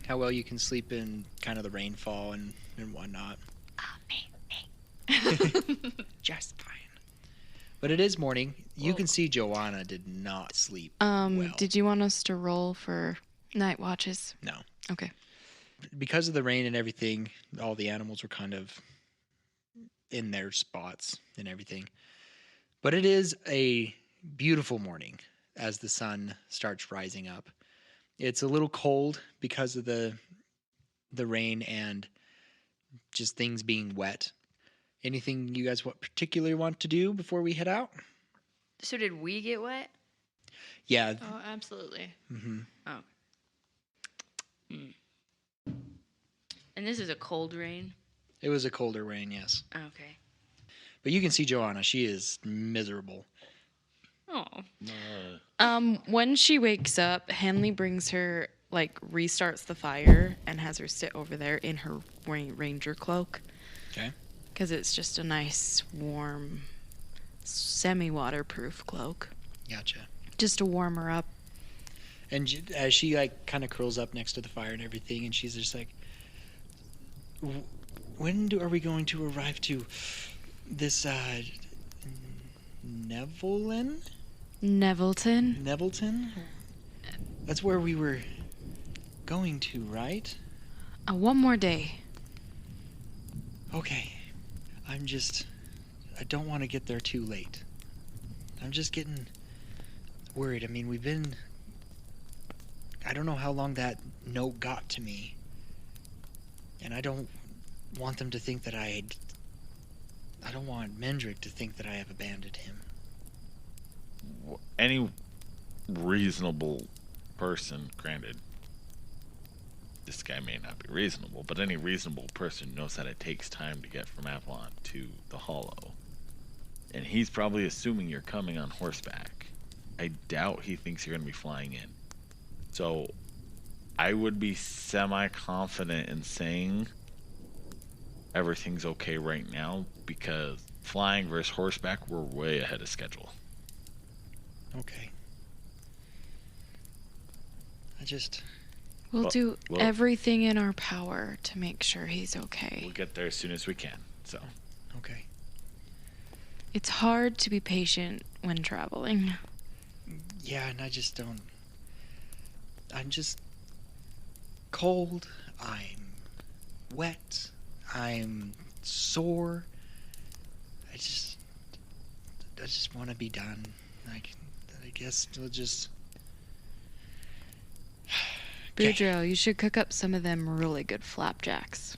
How well you can sleep in kind of the rainfall and whatnot. Me. Just fine. But it is morning. You can see Joanna did not sleep well. Did you want us to roll for night watches? No. Okay. Because of the rain and everything, all the animals were kind of in their spots and everything. But it is a beautiful morning as the sun starts rising up. It's a little cold because of the rain and just things being wet. Anything you guys particularly want to do before we head out? So did we get wet? Yeah. Oh, absolutely. Mm-hmm. Oh. And this is a cold rain. It was a colder rain, yes. Okay. But you can see Joanna. She is miserable. Oh. When she wakes up, Henley brings her, restarts the fire and has her sit over there in her ranger cloak. Okay. Because it's just a nice, warm, semi-waterproof cloak. Gotcha. Just to warm her up. And as she kind of curls up next to the fire and everything, and she's just like, when are we going to arrive to this Nevelton? That's where we were going to, right? One more day. Okay. I don't want to get there too late. I'm just getting worried. I mean, I don't know how long that note got to me. And I don't want them to think that I don't want Mendrick to think that I have abandoned him. Any reasonable person, granted, this guy may not be reasonable, but any reasonable person knows that it takes time to get from Avalon to the Hollow. And he's probably assuming you're coming on horseback. I doubt he thinks you're going to be flying in. So I would be semi-confident in saying everything's okay right now, because flying versus horseback, we're way ahead of schedule. Okay. We'll do everything in our power to make sure he's okay. We'll get there as soon as we can, so. Okay. It's hard to be patient when traveling. Yeah, and I'm just cold, I'm wet, I'm sore. I just want to be done. I guess we'll just... Boudreaux, you should cook up some of them really good flapjacks.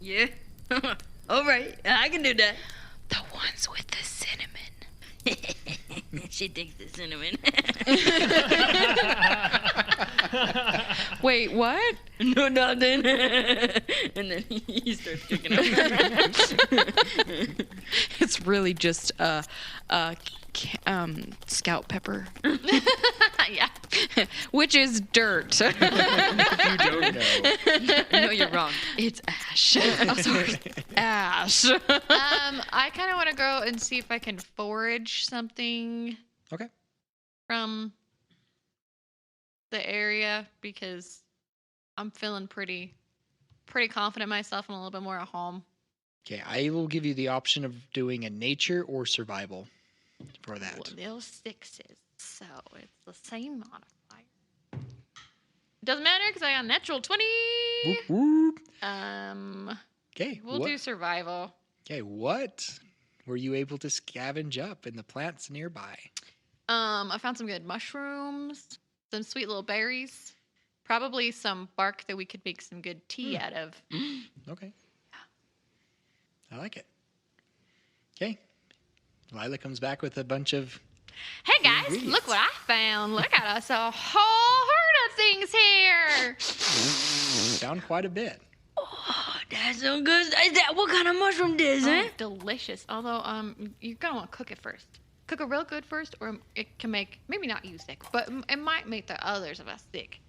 Yeah. All right. I can do that. The ones with the cinnamon. She takes the cinnamon. Wait, what? No, nothing. And then he starts cooking up. It's really just scout pepper. Yeah. Which is dirt. You don't know. No, you're wrong. It's ash. I'm sorry. Ash. I kind of want to go and see if I can forage something. Okay. From the area, because I'm feeling pretty confident myself and a little bit more at home. Okay, I will give you the option of doing a nature or survival for that. Well, those 6s, so it's the same modifier. Doesn't matter because I got a natural 20. Whoop, whoop. Okay. We'll do survival. Okay, what were you able to scavenge up in the plants nearby? I found some good mushrooms, some sweet little berries, probably some bark that we could make some good tea out of. Okay. I like it. Okay. Lila comes back with a bunch of... Hey guys, look what I found. Look at us, a whole herd of things here. Found quite a bit. Oh, that's so good. Is that what kind of mushroom this, eh? Delicious. Although, you're gonna want to cook it first. Cook it real good first, or it can make, maybe not you sick, but it might make the others of us sick.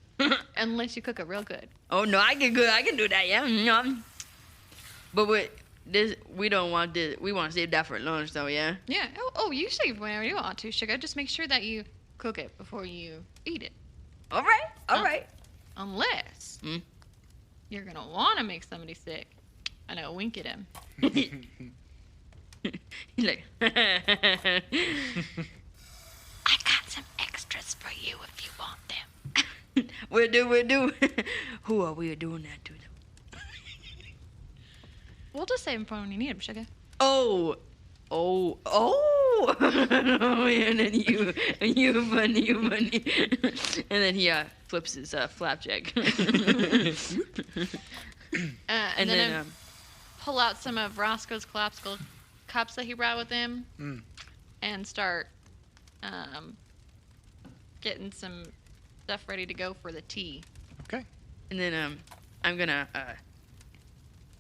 Unless you cook it real good. Oh, no, I can do that, yeah. But we don't want this. We want to save that for lunch, though, yeah? Yeah. Oh, you save whenever you want to, sugar. Just make sure that you cook it before you eat it. All right. Unless you're going to want to make somebody sick. I know, wink at him. He's like, I got some extras for you if you want them. We'll do. Who are we doing that to, though? We'll just save them for when you need them, sugar. Oh. And then you funny. And then he flips his flapjack. And then pull out some of Roscoe's collapsible cups that he brought with him and start getting some stuff ready to go for the tea. Okay. And then I'm gonna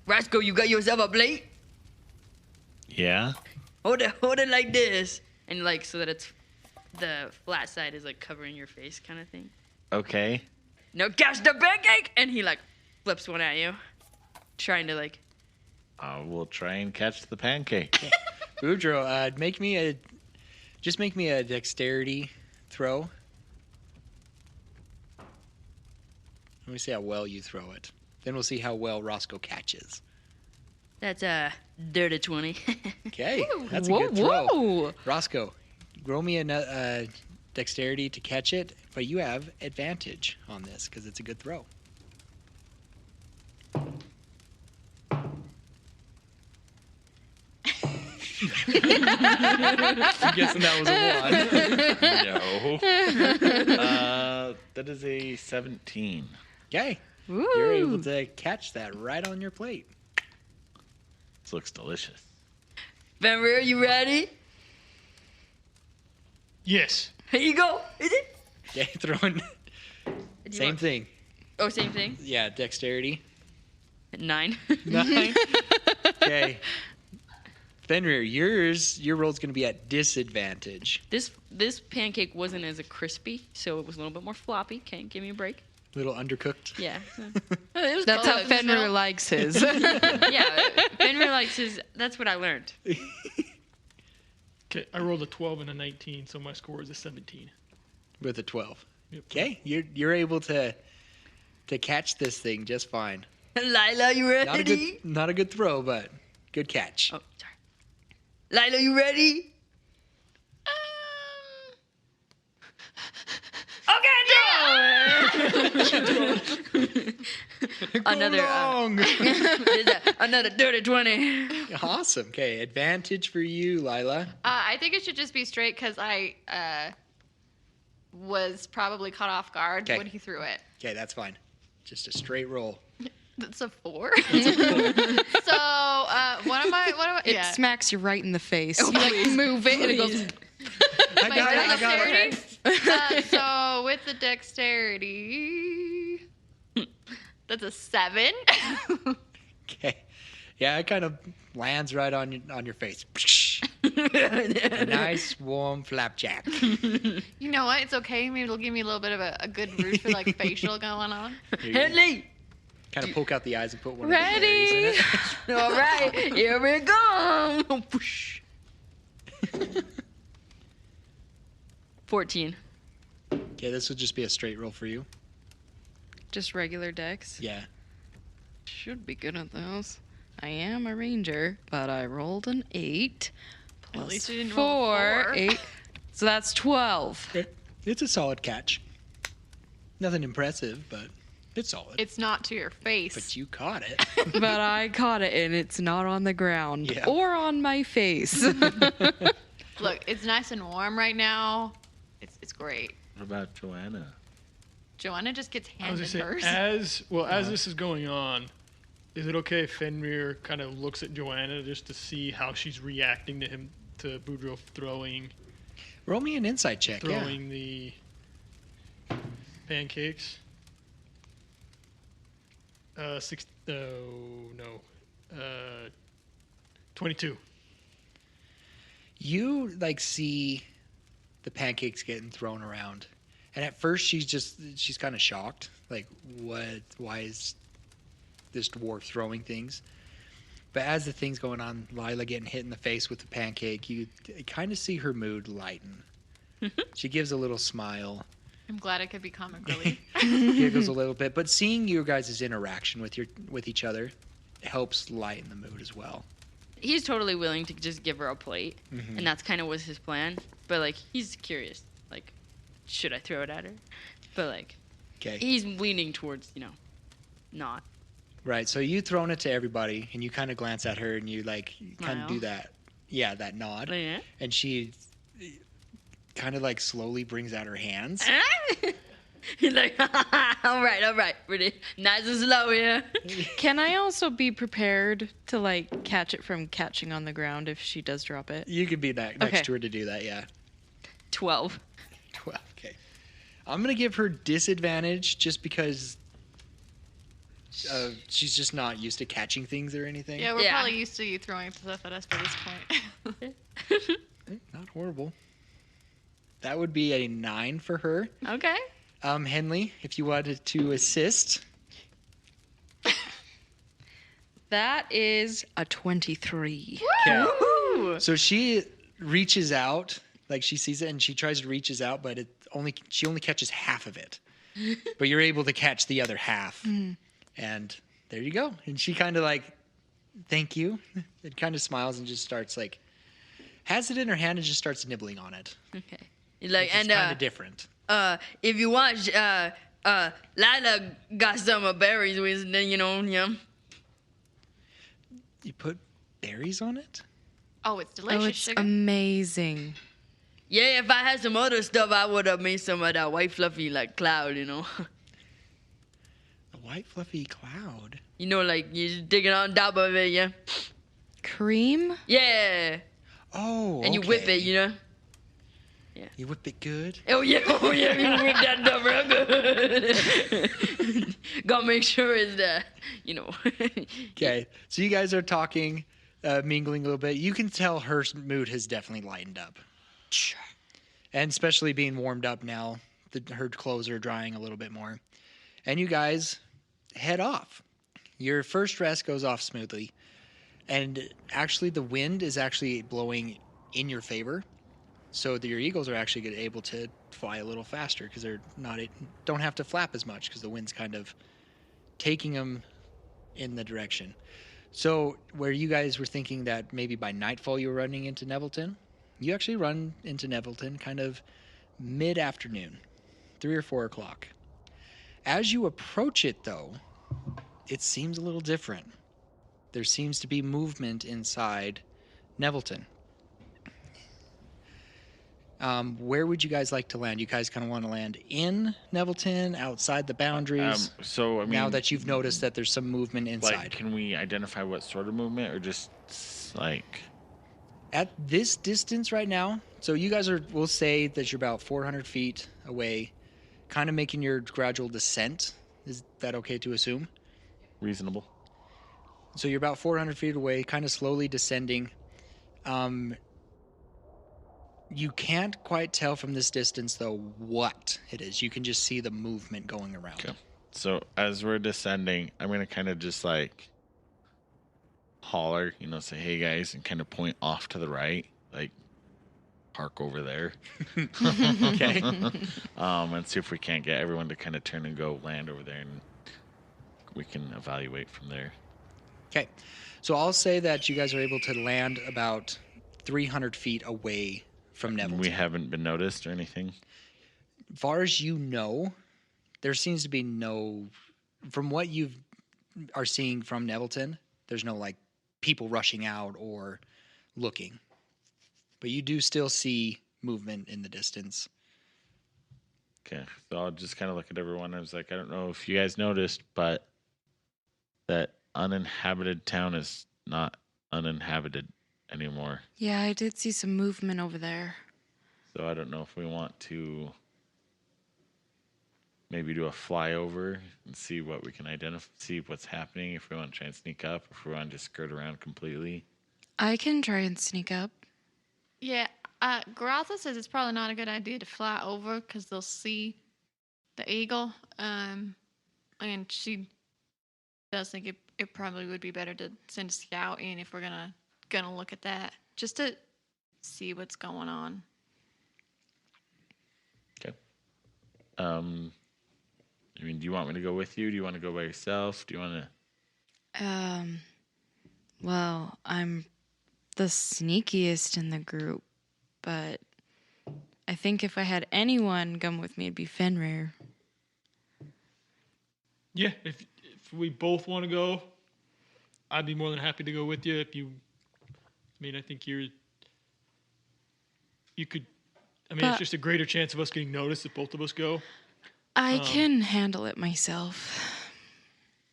Roscoe, you got yourself a plate? Yeah. Hold it like this. And like so that it's the flat side is like covering your face kind of thing. Okay. Now catch the pancake! And he like flips one at you. Trying to like... I will try and catch the pancake. Boudreaux, make me a dexterity throw. Let me see how well you throw it. Then we'll see how well Roscoe catches. That's a dirty 20. Okay, that's a Whoa, good throw. whoa. Roscoe, roll me a dexterity to catch it, but you have advantage on this because it's a good throw. I'm guessing that was a 1. No. That is a 17. Okay, Woo. you're able to catch that right on your plate. This looks delicious. Fenrir, you ready? Yes. Here you go. Is it? Okay, throwing Do you same want- thing. Oh, same thing. Yeah, dexterity. 9. 9. Okay. Fenrir, your roll's going to be at disadvantage. This pancake wasn't as crispy, so it was a little bit more floppy. Okay, give me a break. Little undercooked. Yeah. It was That's how close. Fenrir likes his. Yeah. Fenrir likes his. That's what I learned. Okay, I rolled a 12 and a 19, so my score is a 17. With a 12. Yep. Okay, you're able to catch this thing just fine. Lila, you ready? Not a good throw, but good catch. Oh, sorry. Lila, you ready? Okay, another another dirty 20. Awesome. Okay, advantage for you, Lila. I think it should just be straight because I was probably caught off guard 'Kay. when he threw it. Okay, that's fine. Just a straight roll. That's a 4. So what am I? It Yeah. smacks you right in the face. You like move it and it goes. I got it. I got it. Dexterity? So with the dexterity, that's a 7. Okay. Yeah, it kind of lands right on your face. A nice warm flapjack. You know what? It's okay. Maybe it'll give me a little bit of a good root for like facial going on. Henley, Kind of poke out the eyes and put one of the berries in Ready? it. all right, here we go. 14. Okay, this would just be a straight roll for you. Just regular dex. Yeah. Should be good at those. I am a ranger, but I rolled an 8. Plus least you didn't roll a 4. 8. So that's 12. Okay. It's a solid catch. Nothing impressive, but it's solid. It's not to your face. But you caught it. But I caught it and it's not on the ground Yeah. or on my face. Look, it's nice and warm right now. It's great. What about Joanna? Joanna just gets I was handed gonna say, hers. as this is going on, is it okay if Fenrir kind of looks at Joanna just to see how she's reacting to him, to Boudreaux throwing Roll me an insight check. Yeah. the pancakes? 22. You like see the pancakes getting thrown around, and at first she's kind of shocked, like why is this dwarf throwing things? But as the thing's going on, Lila getting hit in the face with the pancake, you kind of see her mood lighten. She gives a little smile, I'm glad it could be comic relief. giggles a little bit, but seeing your guys' interaction with each other helps lighten the mood as well. He's totally willing to just give her a plate, Mhm. and that's kind of was his plan. But like, he's curious, like, should I throw it at her? But like, Okay. he's leaning towards, not. Right, so you thrown it to everybody, and you kind of glance at her, and you kind of Smile. do that, that nod, Yeah. and she kind of like slowly brings out her hands. He's like, all right, ready, nice and slow, yeah. Can I also be prepared to like catch it from catching on the ground if she does drop it? You could be next Okay. to her to do that, yeah. 12. 12, okay. I'm gonna give her disadvantage just because she's just not used to catching things or anything. Yeah, we're probably used to you throwing stuff at us by this point. Not horrible. That would be a 9 for her. Okay. Henley, if you wanted to assist. That is a 23. Okay. Woo! So she reaches out, like she sees it, and she tries to reaches out, but she only catches half of it. But you're able to catch the other half. And there you go. And she kind of like, thank you. It kind of smiles and just starts like, has it in her hand and just starts nibbling on it. Okay. Like, It's kind of different. if you want, Lila got some berries with, yeah. You put berries on it? Oh, it's delicious. Oh, it's sugar. amazing. Yeah, if I had some other stuff, I would have made some of that white fluffy like cloud, A white fluffy cloud? like you just dig it on top of it, yeah. Cream? Yeah. Oh, And you whip it, You whip it good? Oh yeah, you whip that stuff real good. Gotta make sure it's Okay, so you guys are talking, mingling a little bit. You can tell her mood has definitely lightened up. And especially being warmed up now, her clothes are drying a little bit more. And you guys head off. Your first rest goes off smoothly. And actually the wind is actually blowing in your favor. So your eagles are actually able to fly a little faster because they're don't have to flap as much because the wind's kind of taking them in the direction. So where you guys were thinking that maybe by nightfall you were running into Nevelton, you actually run into Nevelton kind of mid-afternoon, 3 or 4 o'clock. As you approach it, though, it seems a little different. There seems to be movement inside Nevelton. Where would you guys like to land? You guys kind of want to land in Nevelton, outside the boundaries? So, I mean, now that you've noticed that there's some movement inside. like, can we identify what sort of movement, or just like? At this distance right now, so you guys we'll say that you're about 400 feet away, kind of making your gradual descent. Is that okay to assume? Reasonable. So you're about 400 feet away, kind of slowly descending. You can't quite tell from this distance, though, what it is. You can just see the movement going around. Okay. So as we're descending, I'm going to kind of just like holler, say, hey guys, and kind of point off to the right, like park over there. Okay. And see if we can't get everyone to kind of turn and go land over there, and we can evaluate from there. Okay. So I'll say that you guys are able to land about 300 feet away from Nevelton. We haven't been noticed or anything? As far as you know, there seems to be no... From what you are seeing from Nevelton, there's no, like, people rushing out or looking. But you do still see movement in the distance. Okay. So I'll just kind of look at everyone. I was like, I don't know if you guys noticed, but that uninhabited town is not uninhabited anymore. Yeah, I did see some movement over there. So I don't know if we want to maybe do a flyover and see what we can identify, see what's happening, if we want to try and sneak up, if we want to just skirt around completely. I can try and sneak up. Yeah, Garotha says it's probably not a good idea to fly over because they'll see the eagle. And she does think it probably would be better to send a scout in if we're gonna look at that, just to see what's going on. Okay. I mean, do you want me to go with you? Do you want to go by yourself? Do you want to? Well, I'm the sneakiest in the group, but I think if I had anyone come with me, it'd be Fenrir. Yeah, if we both want to go, I'd be more than happy to go with you. I think you could. It's just a greater chance of us getting noticed if both of us go. I can handle it myself.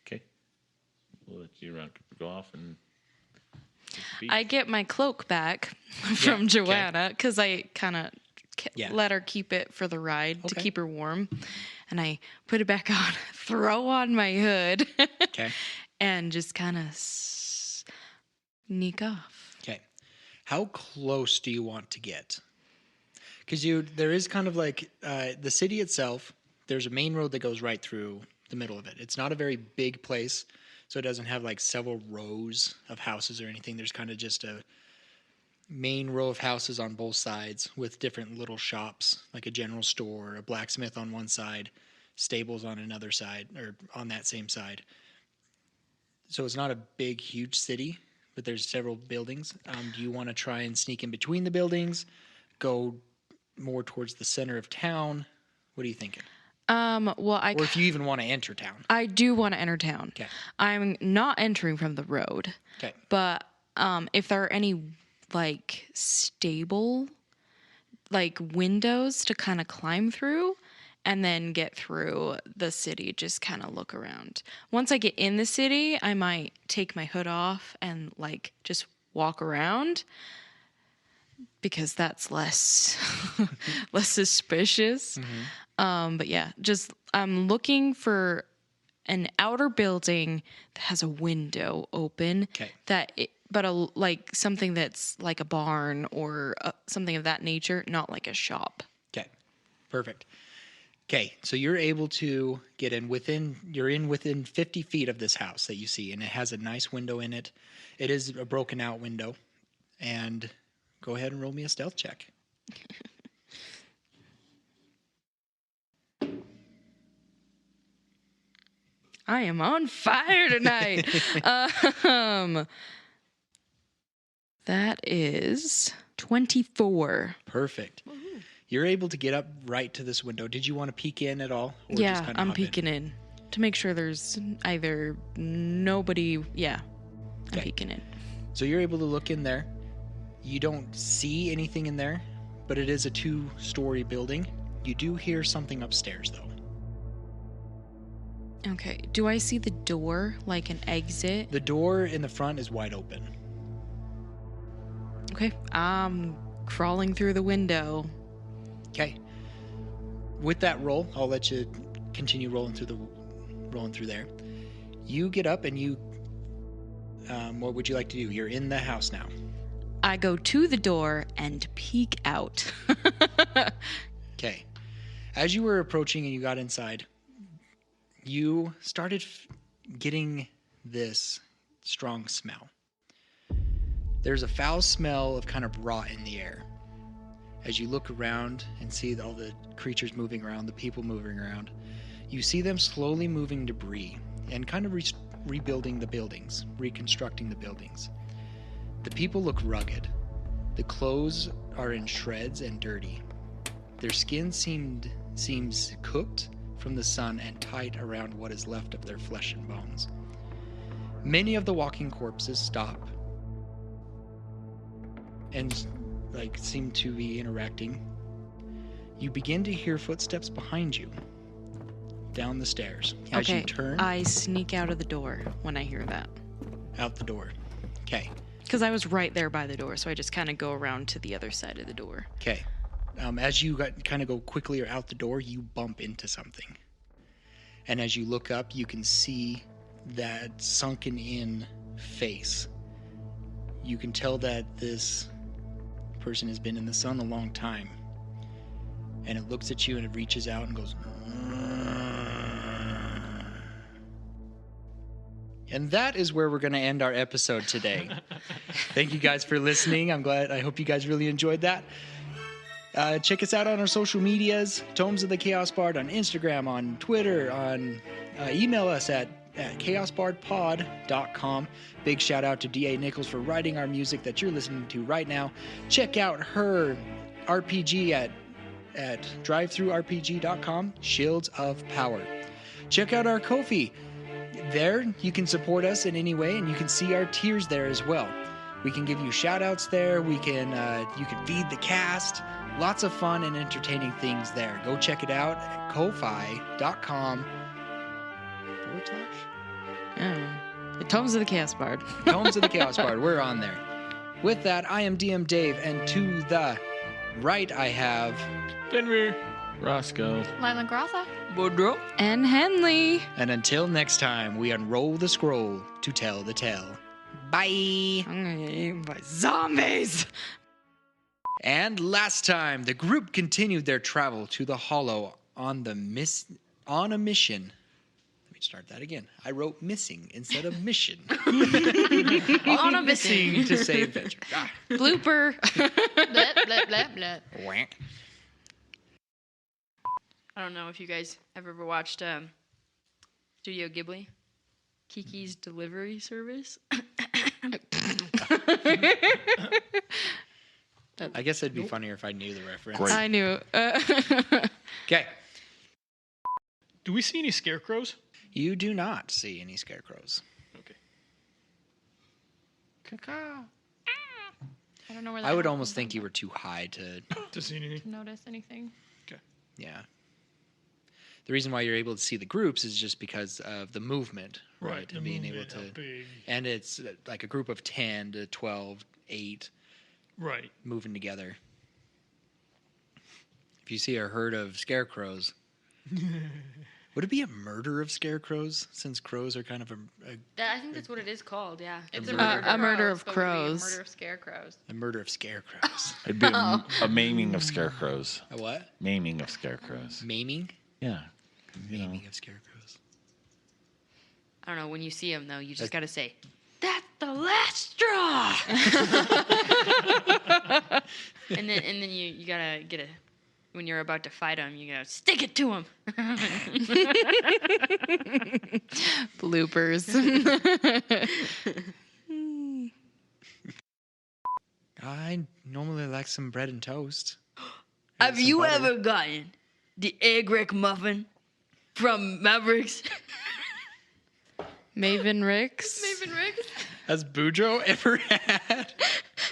Okay. We'll let you go off and. I get my cloak back from Joanna because I kind of let her keep it for the ride to Okay. keep her warm. And I put it back on, throw on my hood, Okay. and just kind of sneak off. Okay. How close do you want to get? Because there is kind of like the city itself. There's a main road that goes right through the middle of it. It's not a very big place, so it doesn't have like several rows of houses or anything. There's kind of just a main row of houses on both sides with different little shops, like a general store, a blacksmith on one side, stables on another side, or on that same side. So it's not a big, huge city, but there's several buildings. Do you want to try and sneak in between the buildings, go more towards the center of town? What are you thinking? Well, Or if you even want to enter town. I do want to enter town. Okay. I'm not entering from the road. Okay. But if there are any like stable like windows to kind of climb through and then get through the city, just kind of look around. Once I get in the city, I might take my hood off and like just walk around because that's less less suspicious. But yeah, just I'm looking for an outer building that has a window open. Okay. Like something that's like a barn or something of that nature, not like a shop. Okay. Perfect. Okay, so you're able to get in within 50 feet of this house that you see, and it has a nice window in it. It is a broken out window. And go ahead and roll me a stealth check. I am on fire tonight. That is 24. Perfect. You're able to get up right to this window. Did you want to peek in at all? Or Yeah, just kinda I'm hop peeking in to make sure there's either nobody. Yeah, I'm Okay. peeking in. So you're able to look in there. You don't see anything in there, but it is a 2-story building. You do hear something upstairs, though. Okay, do I see the door, like an exit? The door in the front is wide open. Okay, I'm crawling through the window. Okay. With that roll, I'll let you continue rolling through there. You get up and you. What would you like to do? You're in the house now. I go to the door and peek out. Okay. As you were approaching and you got inside, you started getting this strong smell. There's a foul smell of kind of rot in the air. As you look around and see all the creatures moving around, the people moving around, you see them slowly moving debris and kind of rebuilding the buildings, reconstructing the buildings. The people look rugged. The clothes are in shreds and dirty. Their skin seems cooked from the sun and tight around what is left of their flesh and bones. Many of the walking corpses stop and seem to be interacting. You begin to hear footsteps behind you down the stairs. As Okay, you turn I sneak out of the door when I hear that. out the door. Okay. Because I was right there by the door, so I just kind of go around to the other side of the door. Okay. As you kind of go quickly out the door, you bump into something. And as you look up, you can see that sunken in face. You can tell that this person has been in the sun a long time. And it looks at you and it reaches out and goes. And that is where we're going to end our episode today. Thank you guys for listening. I hope you guys really enjoyed that. Check us out on our social medias, Tomes of the Chaos Bard on Instagram, on Twitter, email us at chaosbardpod.com. Big shout out to D.A. Nichols for writing our music that you're listening to right now. Check out her RPG at drivethroughrpg.com, Shields of Power. Check out our Ko-fi. There, you can support us in any way, and you can see our tiers there as well. We can give you shout outs there. You can feed the cast. Lots of fun and entertaining things there. Go check it out at ko-fi.com/. The Tomes of the Chaos Bard. Tomes of the Chaos Bard. We're on there. With that, I am DM Dave, and to the right, I have. Fenrir. Roscoe. Lila Grotha. Boudreaux. And Henley. And until next time, we unroll the scroll to tell the tale. Bye. I'm gonna get eaten by zombies. And last time, the group continued their travel to the Hollow on a mission. Let me start that again. I wrote missing instead of mission. On a missing. to save Venture. Blooper. Blip, blip, blip, blip. Whack. I don't know if you guys have ever watched Studio Ghibli, Kiki's Delivery Service. I guess it'd be funnier if I knew the reference. Great. I knew. Okay. Do we see any scarecrows? You do not see any scarecrows. Okay. I don't know where that I would happened almost from, think you were too high to, To see anything? to notice anything. yeah. The reason why you're able to see the groups is just because of the movement, right? The And being able movement, to, how big. and it's like a group of 10 to 12, 8 Right. moving together. If you see a herd of scarecrows, would it be a murder of scarecrows since crows are kind of I think that's what it is called, yeah. It's A a murder of but would it be crows. A murder of scarecrows. a murder of scarecrows? It'd be a maiming of scarecrows. A what? Maiming of scarecrows. Maiming? Yeah. You know. Maiming of scarecrows. I don't know, when you see them, though, you just got to say, that's the last straw! and then you got to get a... When you're about to fight them, you gotta stick it to them. Bloopers. I normally like some bread and toast. Have some you butter. ever gotten the egg wreck muffin from Mavericks? Maven Ricks. Maven Riggs? Has Boudreaux ever had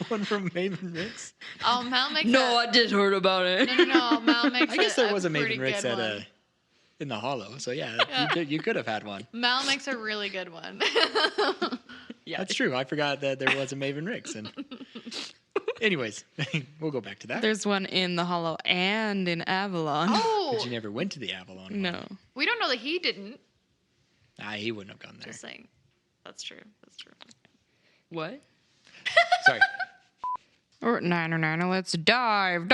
one from Maven Ricks? Oh, Mal makes No, I just heard about it. No. Mal makes I guess there was a pretty Maven Ricks good at one. in the Hollow, so yeah, you could have had one. Mal makes a really good one. Yeah, That's true. I forgot that there was a Maven Ricks. And anyways, we'll go back to that. There's one in the Hollow and in Avalon. Oh, But you never went to the Avalon one. No. we don't know that he didn't. He wouldn't have gone there. Just saying. That's true. That's true. What? Sorry. Or Niner, let's dive.